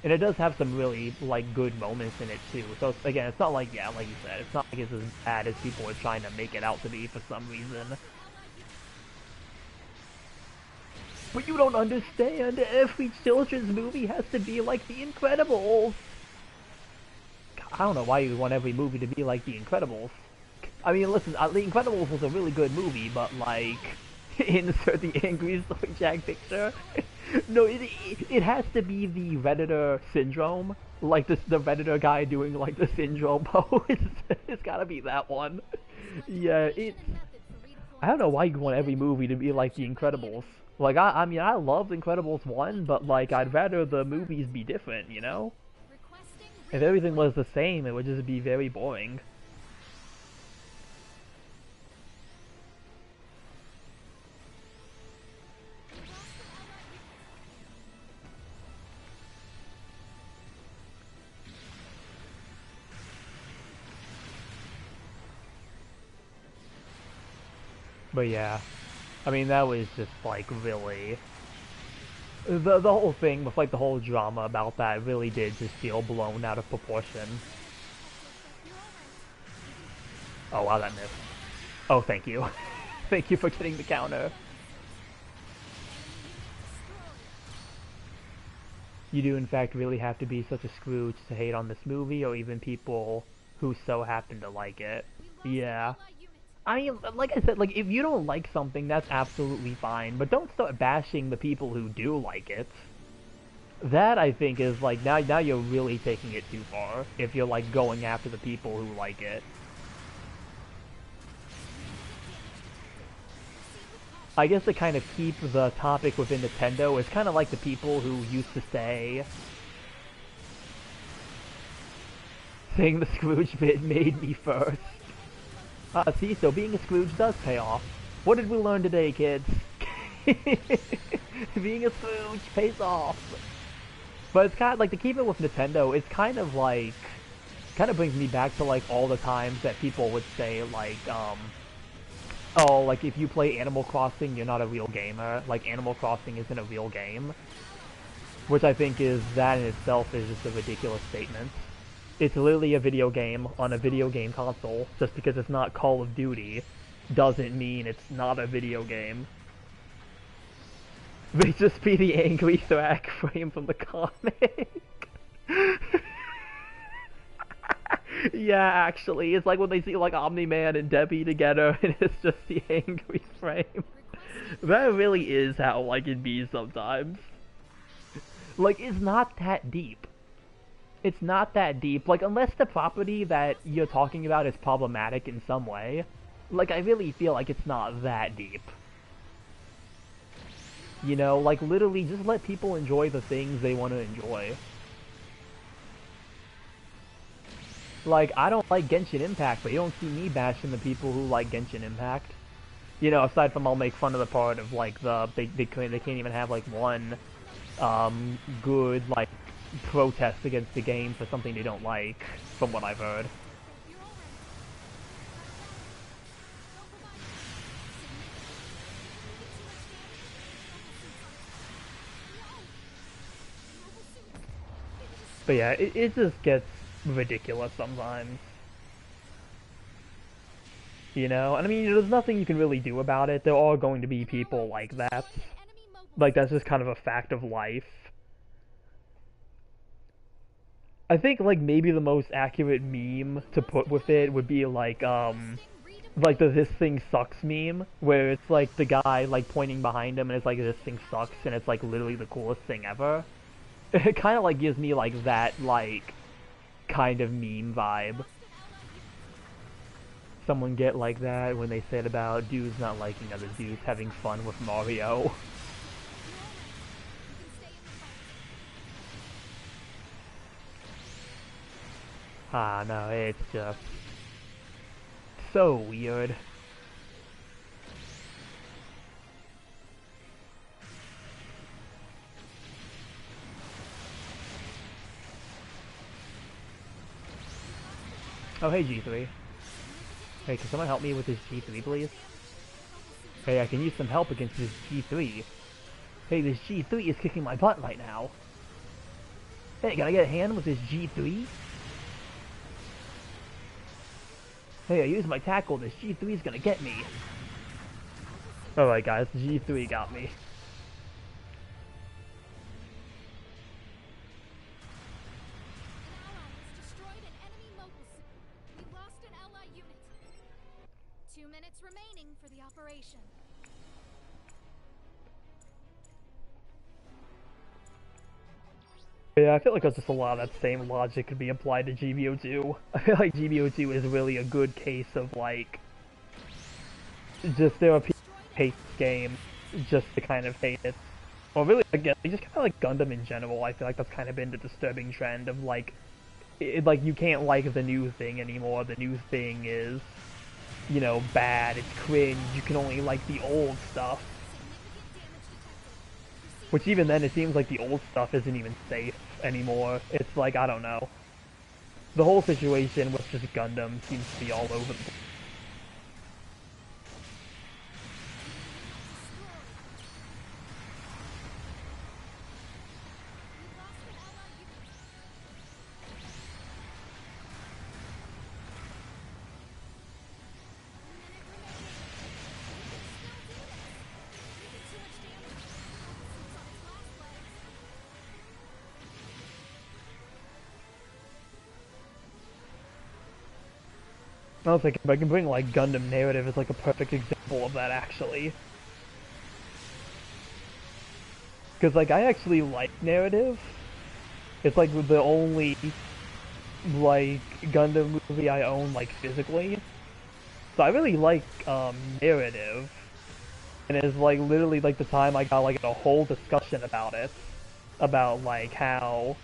Speaker 1: And it does have some really like good moments in it too. So again, it's not like, yeah, like you said, it's not like it's as bad as people are trying to make it out to be for some reason. But you don't understand. Every children's movie has to be like The Incredibles. I don't know why you want every movie to be like The Incredibles. I mean, listen, The Incredibles was a really good movie, but like, insert the angry Soy Jack picture. No, it has to be the Redditor syndrome, like the Redditor guy doing like the syndrome pose. It's gotta be that one. Yeah, it's. I don't know why you want every movie to be like The Incredibles. Like I mean, I love Incredibles 1, but like I'd rather the movies be different, you know? If everything was the same, it would just be very boring. But yeah, I mean that was just like really the whole thing with like the whole drama about that really did just feel blown out of proportion. Oh wow, that missed. Oh, thank you. Thank you for getting the counter. You do in fact really have to be such a Scrooge to hate on this movie, or even people who so happen to like it. Yeah. I mean, like I said, like if you don't like something, that's absolutely fine, but don't start bashing the people who do like it. That I think is like now you're really taking it too far if you're like going after the people who like it. I guess to kind of keep the topic within Nintendo is kind of like the people who used to say saying the Scrooge bit made me first. See, so being a Scrooge does pay off. What did we learn today, kids? Being a Scrooge pays off. But it's kind of like, to keep it with Nintendo, it's kind of like, kind of brings me back to like all the times that people would say like, oh, like if you play Animal Crossing, you're not a real gamer. Like Animal Crossing isn't a real game. Which I think is, that in itself is just a ridiculous statement. It's literally a video game on a video game console. Just because it's not Call of Duty doesn't mean it's not a video game. They just be the angry Thrak frame from the comic. Yeah, actually, it's like when they see like Omni-Man and Debbie together, and it's just the angry frame. That really is how like it be sometimes. Like, it's not that deep. It's not that deep. Like, unless the property that you're talking about is problematic in some way, like, I really feel like it's not that deep. You know, like, literally just let people enjoy the things they want to enjoy. Like, I don't like Genshin Impact, but you don't see me bashing the people who like Genshin Impact. You know, aside from I'll make fun of the part of, like, they can't even have, like, one, good, like, protest against the game for something they don't like, from what I've heard. But yeah, it just gets ridiculous sometimes. You know? And I mean, there's nothing you can really do about it. There are going to be people like that. Like, that's just kind of a fact of life. I think, like, maybe the most accurate meme to put with it would be, like the "this thing sucks" meme, where it's, like, the guy, like, pointing behind him, and it's like, "this thing sucks," and it's, like, literally the coolest thing ever. It kind of, like, gives me, like, that, like, kind of meme vibe. someone get like that when they said about dudes not liking other dudes having fun with Mario. Ah, no, it's just so weird. Oh, hey, G3. Hey, can someone help me with this G3, please? Hey, I can use some help against this G3. Hey, this G3 is kicking my butt right now. Hey, can I get a hand with this G3? Hey, I used my tackle. This G3 is gonna get me. Alright, guys, G3 got me.
Speaker 2: Remaining for the operation.
Speaker 1: Yeah, I feel like just a lot of that same logic could be applied to GBO2. I feel like GBO2 is really a good case of, like, just there are people who hate this game just to kind of hate it. Or really, again, just kind of like Gundam in general. I feel like that's kind of been the disturbing trend of, like, like, you can't like the new thing anymore. The new thing is, you know, bad, it's cringe, you can only like the old stuff. Which even then, it seems like the old stuff isn't even safe anymore. It's like, I don't know. The whole situation with just Gundam seems to be all over the place. I was thinking, if I can bring, like, Gundam narrative as, like, a perfect example of that, actually. Because, like, I actually like narrative. It's, like, the only, like, Gundam movie I own, like, physically. So I really like, narrative. And it's, like, literally, like, the time I got, like, a whole discussion about it. About, like, how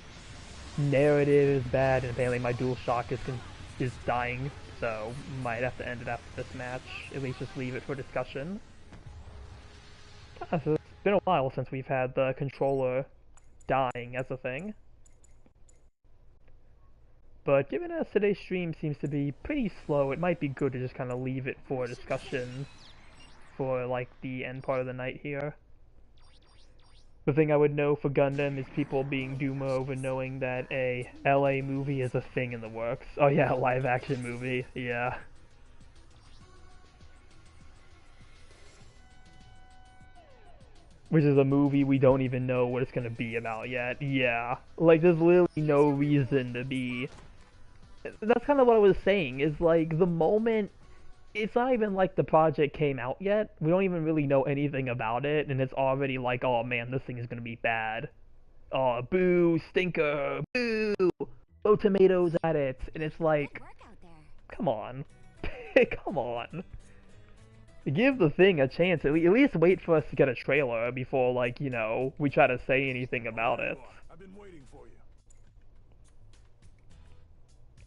Speaker 1: narrative is bad, and apparently my DualShock is dying. So, might have to end it after this match. At least just leave it for discussion. So it's been a while since we've had the controller dying as a thing. But given as today's stream seems to be pretty slow, it might be good to just kind of leave it for discussion for, like, the end part of the night here. The thing I would know for Gundam is people being doomer over knowing that a LA movie is a thing in the works. Oh yeah, a live action movie, yeah. Which is a movie we don't even know what it's gonna be about yet, yeah. Like, there's literally no reason to be... That's kind of what I was saying, is like, the moment... It's not even like the project came out yet. We don't even really know anything about it, and it's already like, oh man, this thing is gonna be bad. Oh, boo, stinker, boo, throw tomatoes at it, and it's like, come on, come on. Give the thing a chance. At least wait for us to get a trailer before, like, you know, we try to say anything about it.
Speaker 3: I've been waiting for you.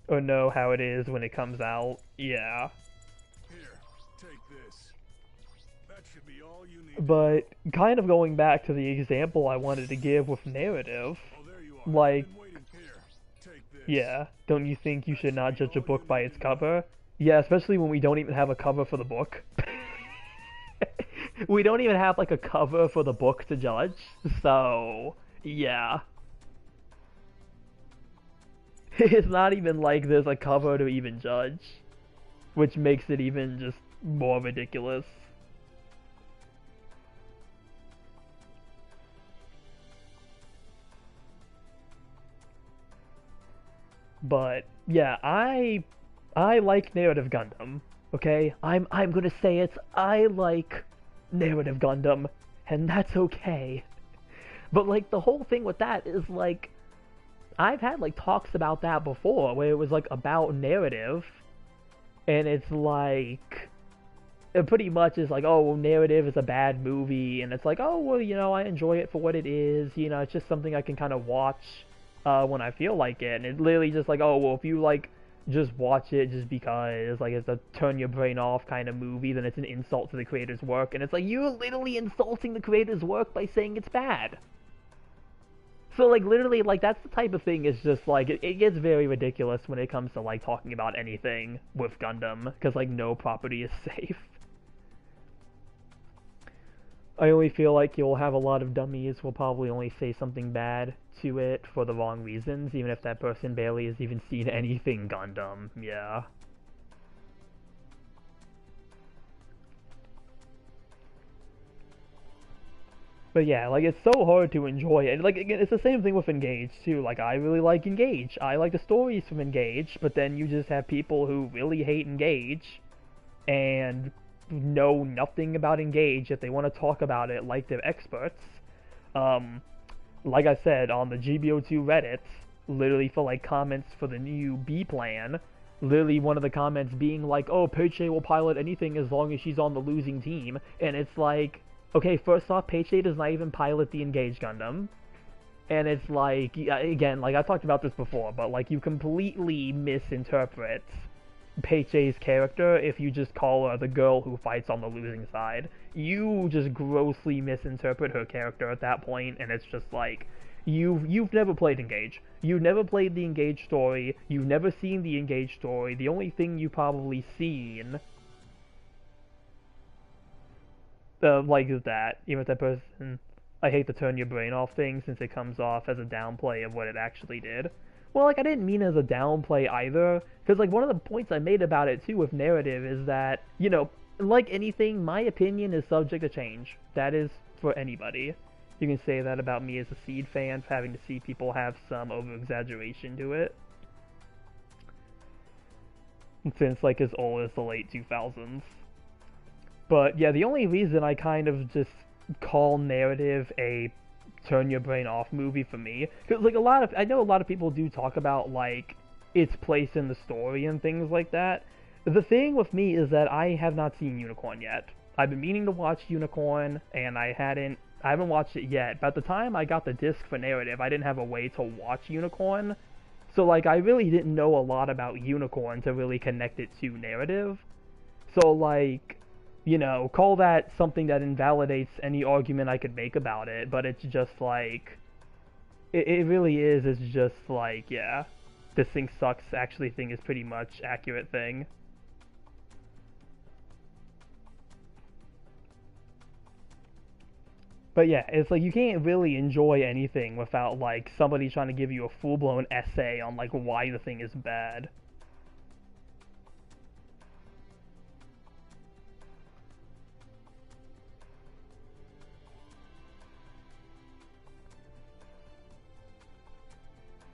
Speaker 1: Or know how it is when it comes out. Yeah.
Speaker 3: Here, take this. That should be all you need.
Speaker 1: But kind of going back to the example I wanted to give with narrative,
Speaker 3: Oh, there you are.
Speaker 1: like,
Speaker 3: Here, take this.
Speaker 1: yeah, don't you think you should not judge a book by its cover? Yeah, especially when we don't even have a cover for the book. We don't even have, like, a cover for the book to judge, so, yeah. It's not even like there's a cover to even judge, which makes it even just more ridiculous. But yeah, I like narrative Gundam. Okay, I'm gonna say it. I like narrative Gundam, and that's okay. But like the whole thing with that is like, I've had like talks about that before, where it was like about narrative, and it's like it pretty much is like, oh, well, narrative is a bad movie, and it's like, oh, well, I enjoy it for what it is. It's just something I can kind of watch when I feel like it. And it literally just like, oh, well, if you like just watch it just because like it's a turn your brain off kind of movie, then it's an insult to the creator's work. And it's like you're literally insulting the creator's work by saying it's bad. So like literally like that's the type of thing is just like it gets very ridiculous when it comes to like talking about anything with Gundam because like no property is safe. I only feel like you'll have a lot of dummies will probably only say something bad to it for the wrong reasons, even if that person barely has even seen anything Gundam. Yeah. But yeah, like it's so hard to enjoy it. Like again, it's the same thing with Engage too. Like I really like Engage. I like the stories from Engage, but then you just have people who really hate Engage and know nothing about Engage, if they want to talk about it like they're experts. Like I said, on the GBO2 Reddit, literally for like comments for the new B plan, literally one of the comments being like, oh, Peiche will pilot anything as long as she's on the losing team, and it's like, okay, first off, Peiche does not even pilot the Engage Gundam, and it's like, again, like I've talked about this before, but like you completely misinterpret Peiche's character if you just call her the girl who fights on the losing side. You just grossly misinterpret her character at that point, and it's just like you've never played Engage. You've never played the Engage story. You've never seen the Engage story. The only thing you probably seen like that, even if that person, I hate to turn your brain off thing since it comes off as a downplay of what it actually did. Well, like, I didn't mean as a downplay either, because, like, one of the points I made about it, too, with narrative is that, like anything, my opinion is subject to change. That is for anybody. You can say that about me as a Seed fan, for having to see people have some over-exaggeration to it. Since, like, as old as the late 2000s. But, yeah, the only reason I kind of just call narrative a turn your brain off movie for me, because like I know a lot of people do talk about like its place in the story and things like that. The thing with me is that I have not seen Unicorn yet. I've been meaning to watch Unicorn and I haven't watched it yet. But at the time I got the disc for narrative, I didn't have a way to watch Unicorn, so like I really didn't know a lot about Unicorn to really connect it to narrative. So like, call that something that invalidates any argument I could make about it, but it's just like, it really is, it's just like, yeah, this thing sucks actually thing is pretty much accurate thing. But yeah, it's like you can't really enjoy anything without like somebody trying to give you a full-blown essay on like why the thing is bad.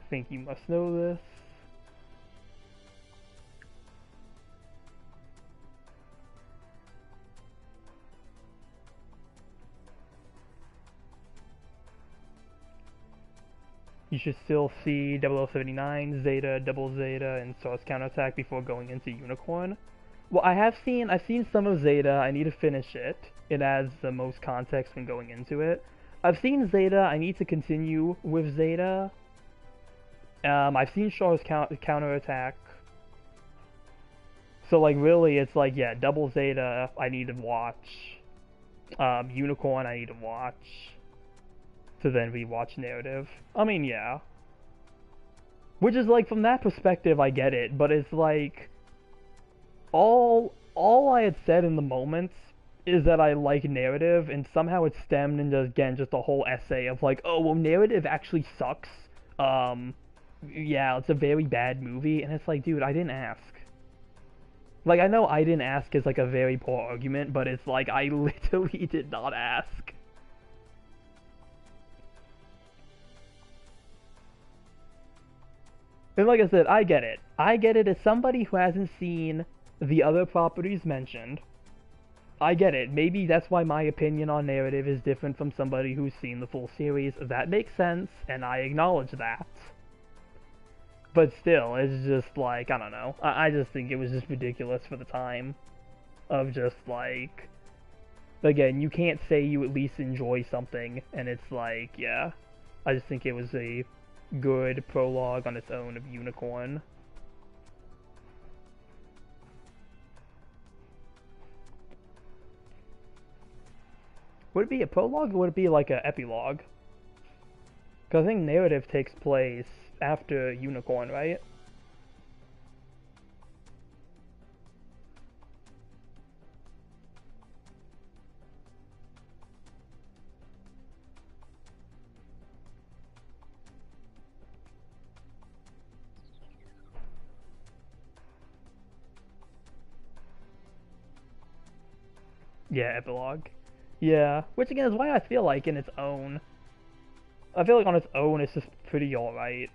Speaker 1: Think you must know this. You should still see 0079, Zeta, Double Zeta, and Stars Counterattack before going into Unicorn. Well, I've seen some of Zeta. I need to finish it. It adds the most context when going into it. I've seen Zeta. I need to continue with Zeta. I've seen Shaw's counterattack. So, like, really, it's like, yeah, Double Zeta, I need to watch. Unicorn, I need to watch. To then rewatch narrative. I mean, yeah. Which is, like, from that perspective, I get it. But it's, like, all I had said in the moments is that I like narrative, and somehow it stemmed into, again, just a whole essay of, like, oh, well, narrative actually sucks. Yeah, it's a very bad movie, and it's like, dude, I didn't ask. Like, I know I didn't ask is, like, a very poor argument, but it's like, I literally did not ask. And like I said, I get it. I get it as somebody who hasn't seen the other properties mentioned. I get it. Maybe that's why my opinion on narrative is different from somebody who's seen the full series. That makes sense, and I acknowledge that. But still, it's just like, I don't know. I just think it was just ridiculous for the time. Of just like, again, you can't say you at least enjoy something, and it's like, yeah. I just think it was a good prologue on its own of Unicorn. Would it be a prologue or would it be like a epilogue? Because I think narrative takes place after Unicorn, right? Yeah, epilogue. Yeah, which again is why I feel like in its own, I feel like on its own it's just pretty alright.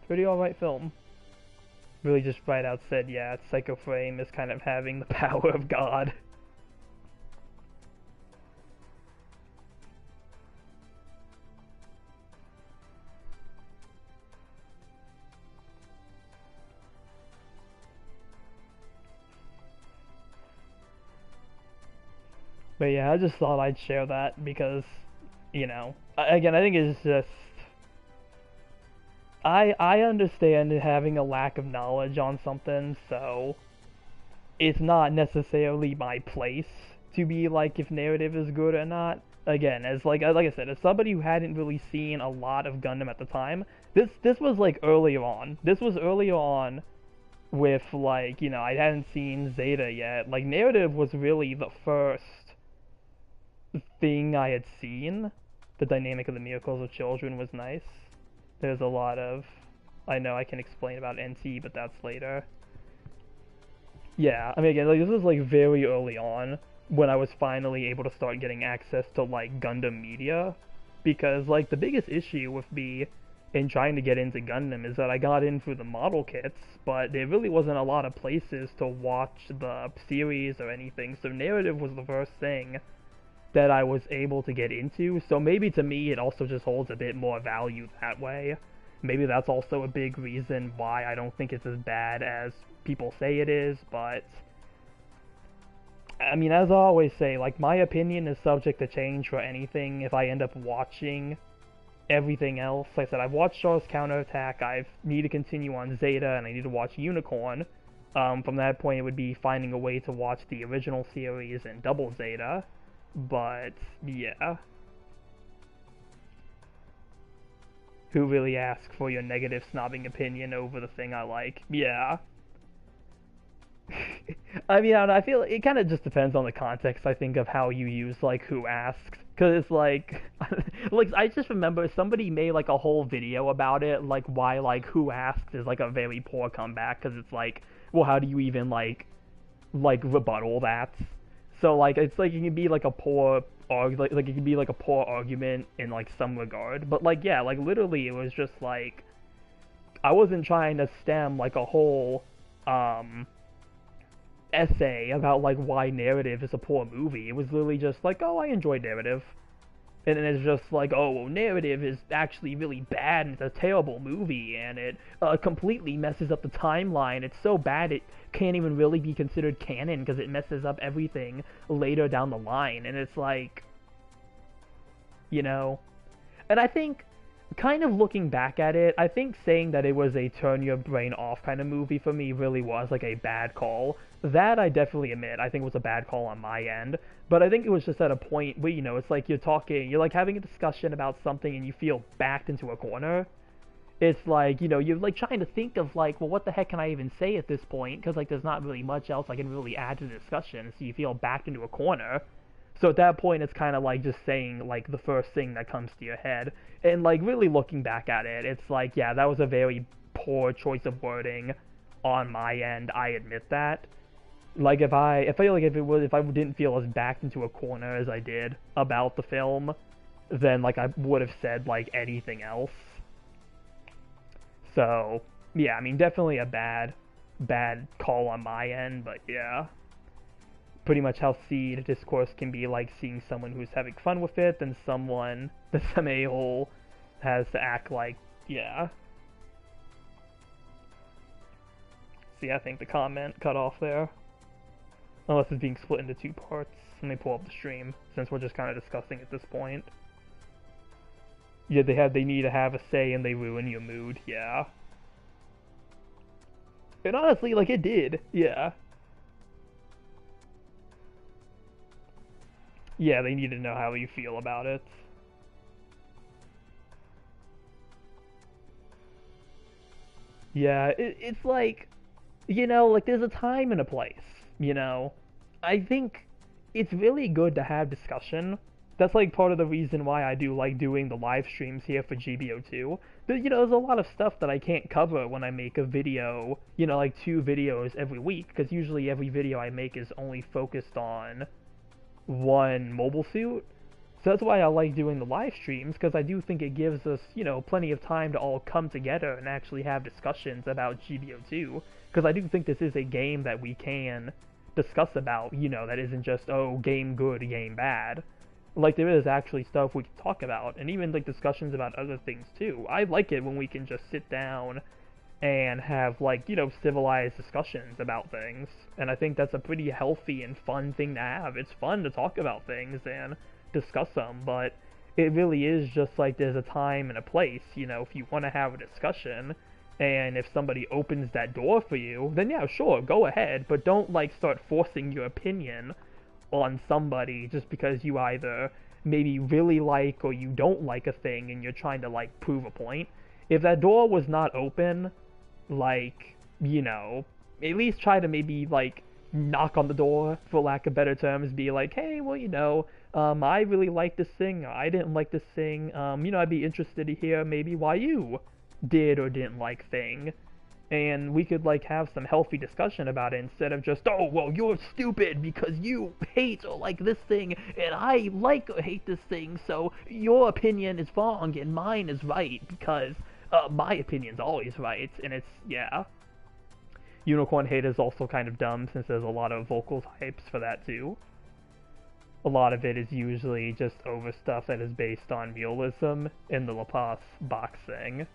Speaker 1: Pretty alright film. Really just right out said, yeah, Psycho Frame is kind of having the power of God. But yeah, I just thought I'd share that because, you know, again, I think it's just, I understand having a lack of knowledge on something, so it's not necessarily my place to be like if narrative is good or not. Again, as like I said, as somebody who hadn't really seen a lot of Gundam at the time, this was like earlier on. This was earlier on with like, you know, I hadn't seen Zeta yet. Like narrative was really the first thing I had seen. The dynamic of the miracles of children was nice. There's a lot of, I know I can explain about NT, but that's later. Yeah, I mean again, like this was like very early on when I was finally able to start getting access to like Gundam media, because like the biggest issue with me in trying to get into Gundam is that I got in through the model kits, but there really wasn't a lot of places to watch the series or anything, so narrative was the first thing that I was able to get into, so maybe to me it also just holds a bit more value that way. Maybe that's also a big reason why I don't think it's as bad as people say it is, but I mean, as I always say, like, my opinion is subject to change for anything if I end up watching everything else. Like I said, I've watched Char's Counterattack, I need to continue on Zeta, and I need to watch Unicorn. From that point, it would be finding a way to watch the original series and Double Zeta. But, yeah. Who really asks for your negative snobbing opinion over the thing I like? Yeah. I mean, I feel it kind of just depends on the context, I think, of how you use, like, who asks. Because it's like, like, I just remember somebody made, like, a whole video about it, like, why, like, who asks is, like, a very poor comeback, because it's like, well, how do you even, like, rebuttal that? So, like, it's like, it can be, like, a poor, like, it can be, like, a poor argument in, like, some regard. But, like, yeah, like, literally, it was just, like, I wasn't trying to stem, like, a whole, essay about like why narrative is a poor movie. It was literally just like, oh, I enjoy narrative, and then it's just like, oh, well, narrative is actually really bad and it's a terrible movie and it completely messes up the timeline. It's so bad it can't even really be considered canon because it messes up everything later down the line. And it's like, you know, and I think kind of looking back at it, I think saying that it was a turn your brain off kind of movie for me really was like a bad call. That I definitely admit I think was a bad call on my end, but I think it was just at a point where, you know, it's like you're like having a discussion about something and you feel backed into a corner. It's like, you know, you're like trying to think of like, well, what the heck can I even say at this point? Because like there's not really much else I can really add to the discussion, so you feel backed into a corner. So at that point, it's kind of like just saying like the first thing that comes to your head. And like really looking back at it, it's like, yeah, that was a very poor choice of wording on my end. I admit that. Like if I feel like if I didn't feel as backed into a corner as I did about the film, then like I would have said like anything else. So yeah, I mean definitely a bad call on my end, but yeah. Pretty much how seed discourse can be like seeing someone who's having fun with it, then someone, then some a-hole has to act like, yeah. See, I think the comment cut off there. Unless it's being split into two parts. Let me pull up the stream, since we're just kind of discussing at this point. Yeah, they need to have a say and they ruin your mood, yeah. And honestly, like, it did, yeah. Yeah, they need to know how you feel about it. Yeah, it's like, you know, like, there's a time and a place, you know? I think it's really good to have discussion. That's like part of the reason why I do like doing the live streams here for GBO2. But you know, there's a lot of stuff that I can't cover when I make a video, you know, like 2 videos every week, because usually every video I make is only focused on one mobile suit. So that's why I like doing the live streams, because I do think it gives us, you know, plenty of time to all come together and actually have discussions about GBO2, because I do think this is a game that we can discuss about, you know, that isn't just, oh, game good, game bad. Like, there is actually stuff we can talk about, and even, like, discussions about other things, too. I like it when we can just sit down and have, like, you know, civilized discussions about things, and I think that's a pretty healthy and fun thing to have. It's fun to talk about things and discuss them, but it really is just, like, there's a time and a place, you know, if you want to have a discussion, and if somebody opens that door for you, then yeah, sure, go ahead, but don't, like, start forcing your opinion on somebody just because you either maybe really like or you don't like a thing and you're trying to, like, prove a point. If that door was not open, like, you know, at least try to maybe, like, knock on the door, for lack of better terms, be like, hey, well, you know, I really like this thing, or I didn't like this thing, you know, I'd be interested to hear maybe why you did or didn't like thing. And we could, like, have some healthy discussion about it instead of just, oh, well, you're stupid because you hate or like this thing, and I like or hate this thing, so your opinion is wrong and mine is right because my opinion's always right, and it's, yeah. Unicorn hate is also kind of dumb since there's a lot of vocal types for that too. A lot of it is usually just over stuff that is based on realism in the Laplace box thing.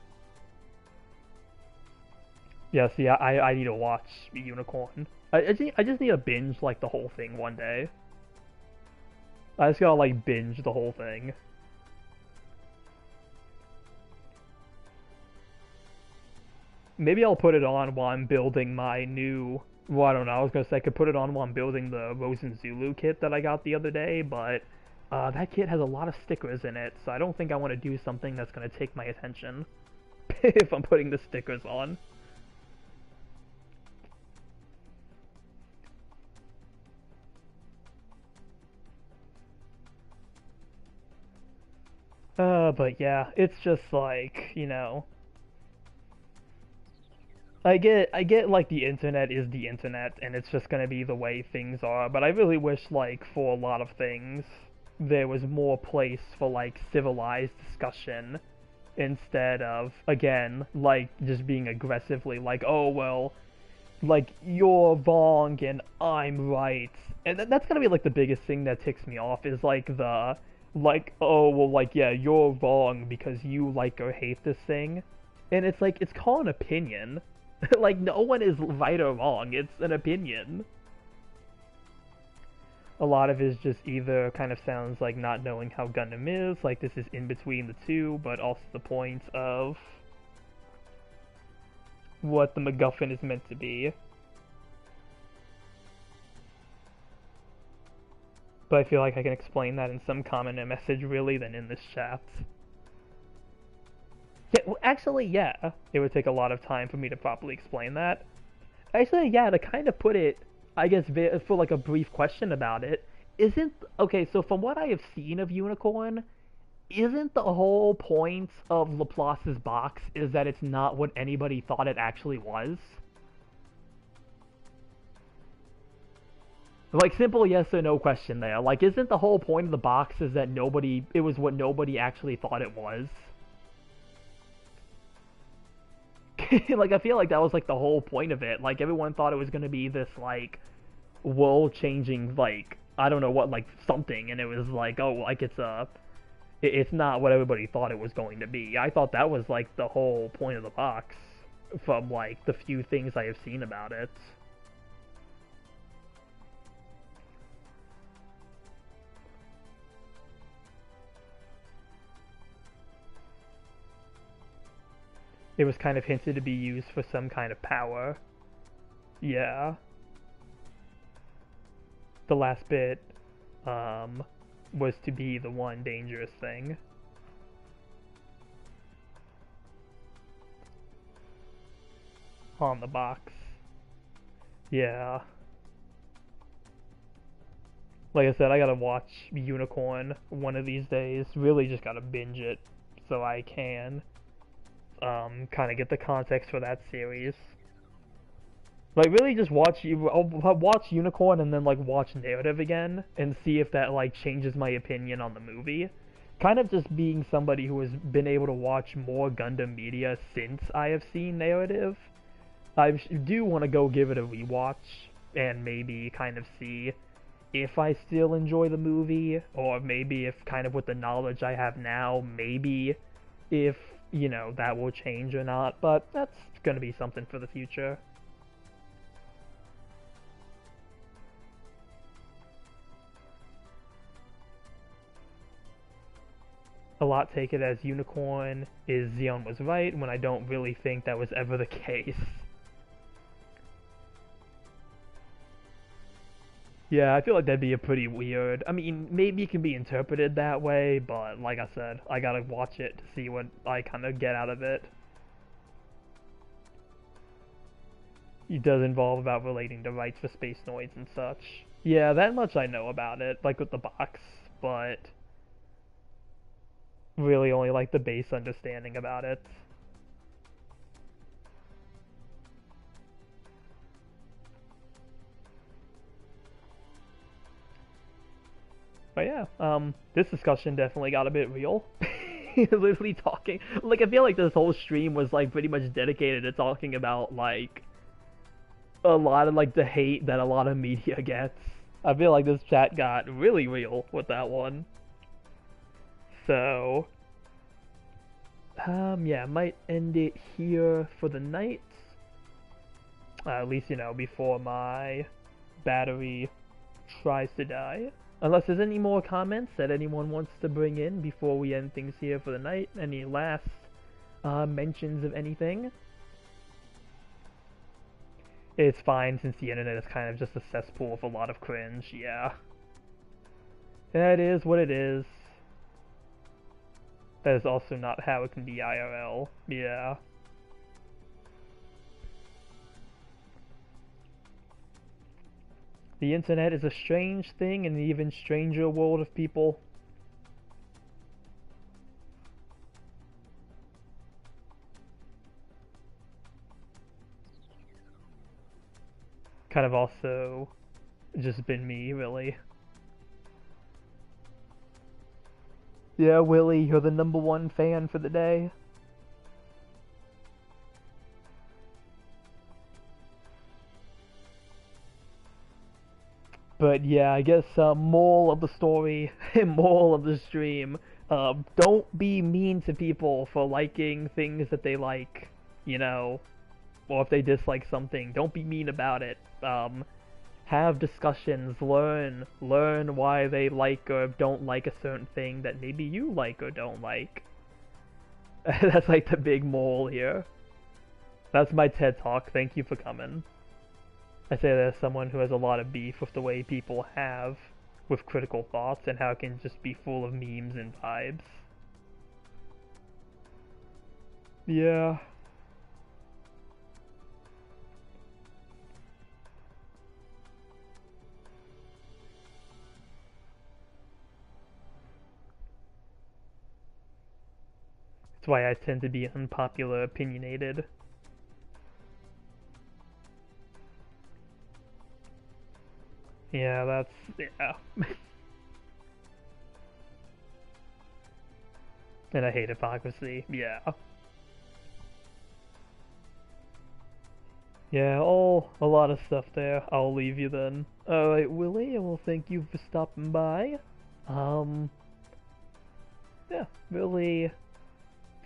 Speaker 1: Yeah, see, I need to watch Unicorn. I just need to binge, like, the whole thing one day. I just gotta, like, binge the whole thing. Maybe I'll put it on while I'm building my new... Well, I don't know, I was gonna say I could put it on while I'm building the Rosen Zulu kit that I got the other day, but... that kit has a lot of stickers in it, so I don't think I want to do something that's gonna take my attention. If I'm putting the stickers on. But yeah, it's just like, you know, I get like the internet is the internet and it's just gonna be the way things are, but I really wish, like, for a lot of things, there was more place for, like, civilized discussion instead of, again, like, just being aggressively like, oh, well, like, you're wrong and I'm right. And that's gonna be, like, the biggest thing that ticks me off is, like, the... like, oh, well, like, yeah, you're wrong because you like or hate this thing. And it's like, it's called an opinion. Like, no one is right or wrong, it's an opinion. A lot of it is just either kind of sounds like not knowing how Gundam is, like this is in between the two, but also the point of what the MacGuffin is meant to be. But I feel like I can explain that in some comment and message really than in this chat. Yeah, well, actually, yeah, it would take a lot of time for me to properly explain that. Actually, yeah, to kind of put it, I guess, for like a brief question about it, isn't, okay, so from what I have seen of Unicorn, isn't the whole point of Laplace's box is that it's not what anybody thought it actually was? Like, simple yes or no question there. Like, isn't the whole point of the box is that it was what nobody actually thought it was? Like, I feel like that was, like, the whole point of it. Like, everyone thought it was gonna be this, like, world-changing, like, I don't know what, like, something, and it was like, oh, like, it's not what everybody thought it was going to be. I thought that was, like, the whole point of the box. from like the few things I have seen about it. It was kind of hinted to be used for some kind of power. Yeah. The last bit was to be the one dangerous thing. On the box. Yeah. Like I said, I gotta watch Unicorn one of these days. Really just gotta binge it so I can kind of get the context for that series. Like really just I'll watch Unicorn and then like watch Narrative again and see if that like changes my opinion on the movie. Kind of just being somebody who has been able to watch more Gundam media since I have seen Narrative. I do want to go give it a rewatch and maybe kind of see if I still enjoy the movie, or maybe if kind of with the knowledge I have now, maybe if, you know, that will change or not, but that's gonna be something for the future. A lot take it as Unicorn is Xeon was right, when I don't really think that was ever the case. Yeah, I feel like that'd be a pretty weird. I mean, maybe it can be interpreted that way, but like I said, I gotta watch it to see what I kind of get out of it. It does involve about relating to rights for space noids and such. Yeah, that much I know about it, like with the box, but really only like the base understanding about it. But yeah, this discussion definitely got a bit real. Literally talking, like I feel like this whole stream was like pretty much dedicated to talking about like a lot of like the hate that a lot of media gets. I feel like this chat got really real with that one. So, yeah, I might end it here for the night. At least, you know, before my battery tries to die. Unless there's any more comments that anyone wants to bring in before we end things here for the night. Any last mentions of anything? It's fine since the internet is kind of just a cesspool of a lot of cringe, yeah. That is what it is. That is also not how it can be IRL, yeah. The internet is a strange thing in an even stranger world of people. Kind of also just been me, really. Yeah, Willie, you're the #1 fan for the day. But yeah, I guess moral of the story, moral of the stream, don't be mean to people for liking things that they like, you know, or if they dislike something, don't be mean about it. Have discussions, learn why they like or don't like a certain thing that maybe you like or don't like. That's like the big moral here. That's my TED Talk, thank you for coming. I say that as someone who has a lot of beef with the way people have with critical thoughts and how it can just be full of memes and vibes. Yeah. That's why I tend to be unpopular, opinionated. Yeah, yeah. And I hate hypocrisy, yeah. Yeah, a lot of stuff there. I'll leave you then. Alright, Willie, well thank you for stopping by. Yeah, really,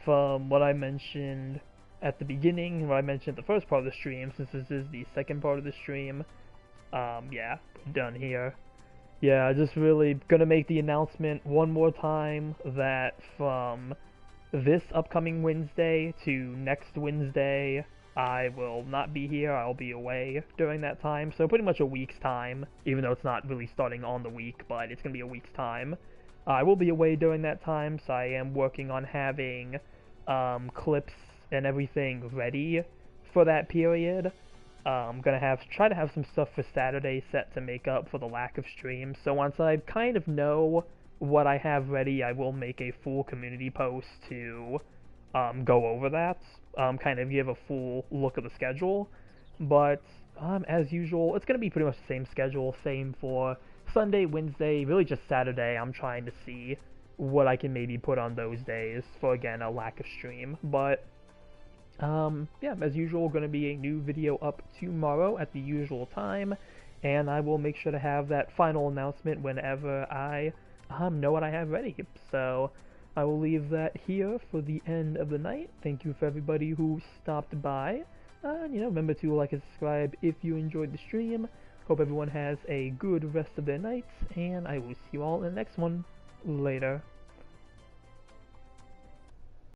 Speaker 1: from what I mentioned, at the beginning, when I mentioned the first part of the stream, since this is the second part of the stream, yeah, done here. Yeah, just really gonna make the announcement one more time that from this upcoming Wednesday to next Wednesday, I will not be here. I'll be away during that time. So pretty much a week's time, even though it's not really starting on the week, but it's gonna be a week's time. I will be away during that time, so I am working on having clips and everything ready for that period. I'm gonna try to have some stuff for Saturday set to make up for the lack of streams. So once I kind of know what I have ready, I will make a full community post to go over that, kind of give a full look of the schedule. But as usual, it's gonna be pretty much the same schedule, same for Sunday, Wednesday, really just Saturday. I'm trying to see what I can maybe put on those days for, again, a lack of stream. But yeah, as usual, going to be a new video up tomorrow at the usual time, and I will make sure to have that final announcement whenever I know what I have ready. So I will leave that here for the end of the night. Thank you for everybody who stopped by. Remember to like and subscribe if you enjoyed the stream. Hope everyone has a good rest of their nights, and I will see you all in the next one. Later.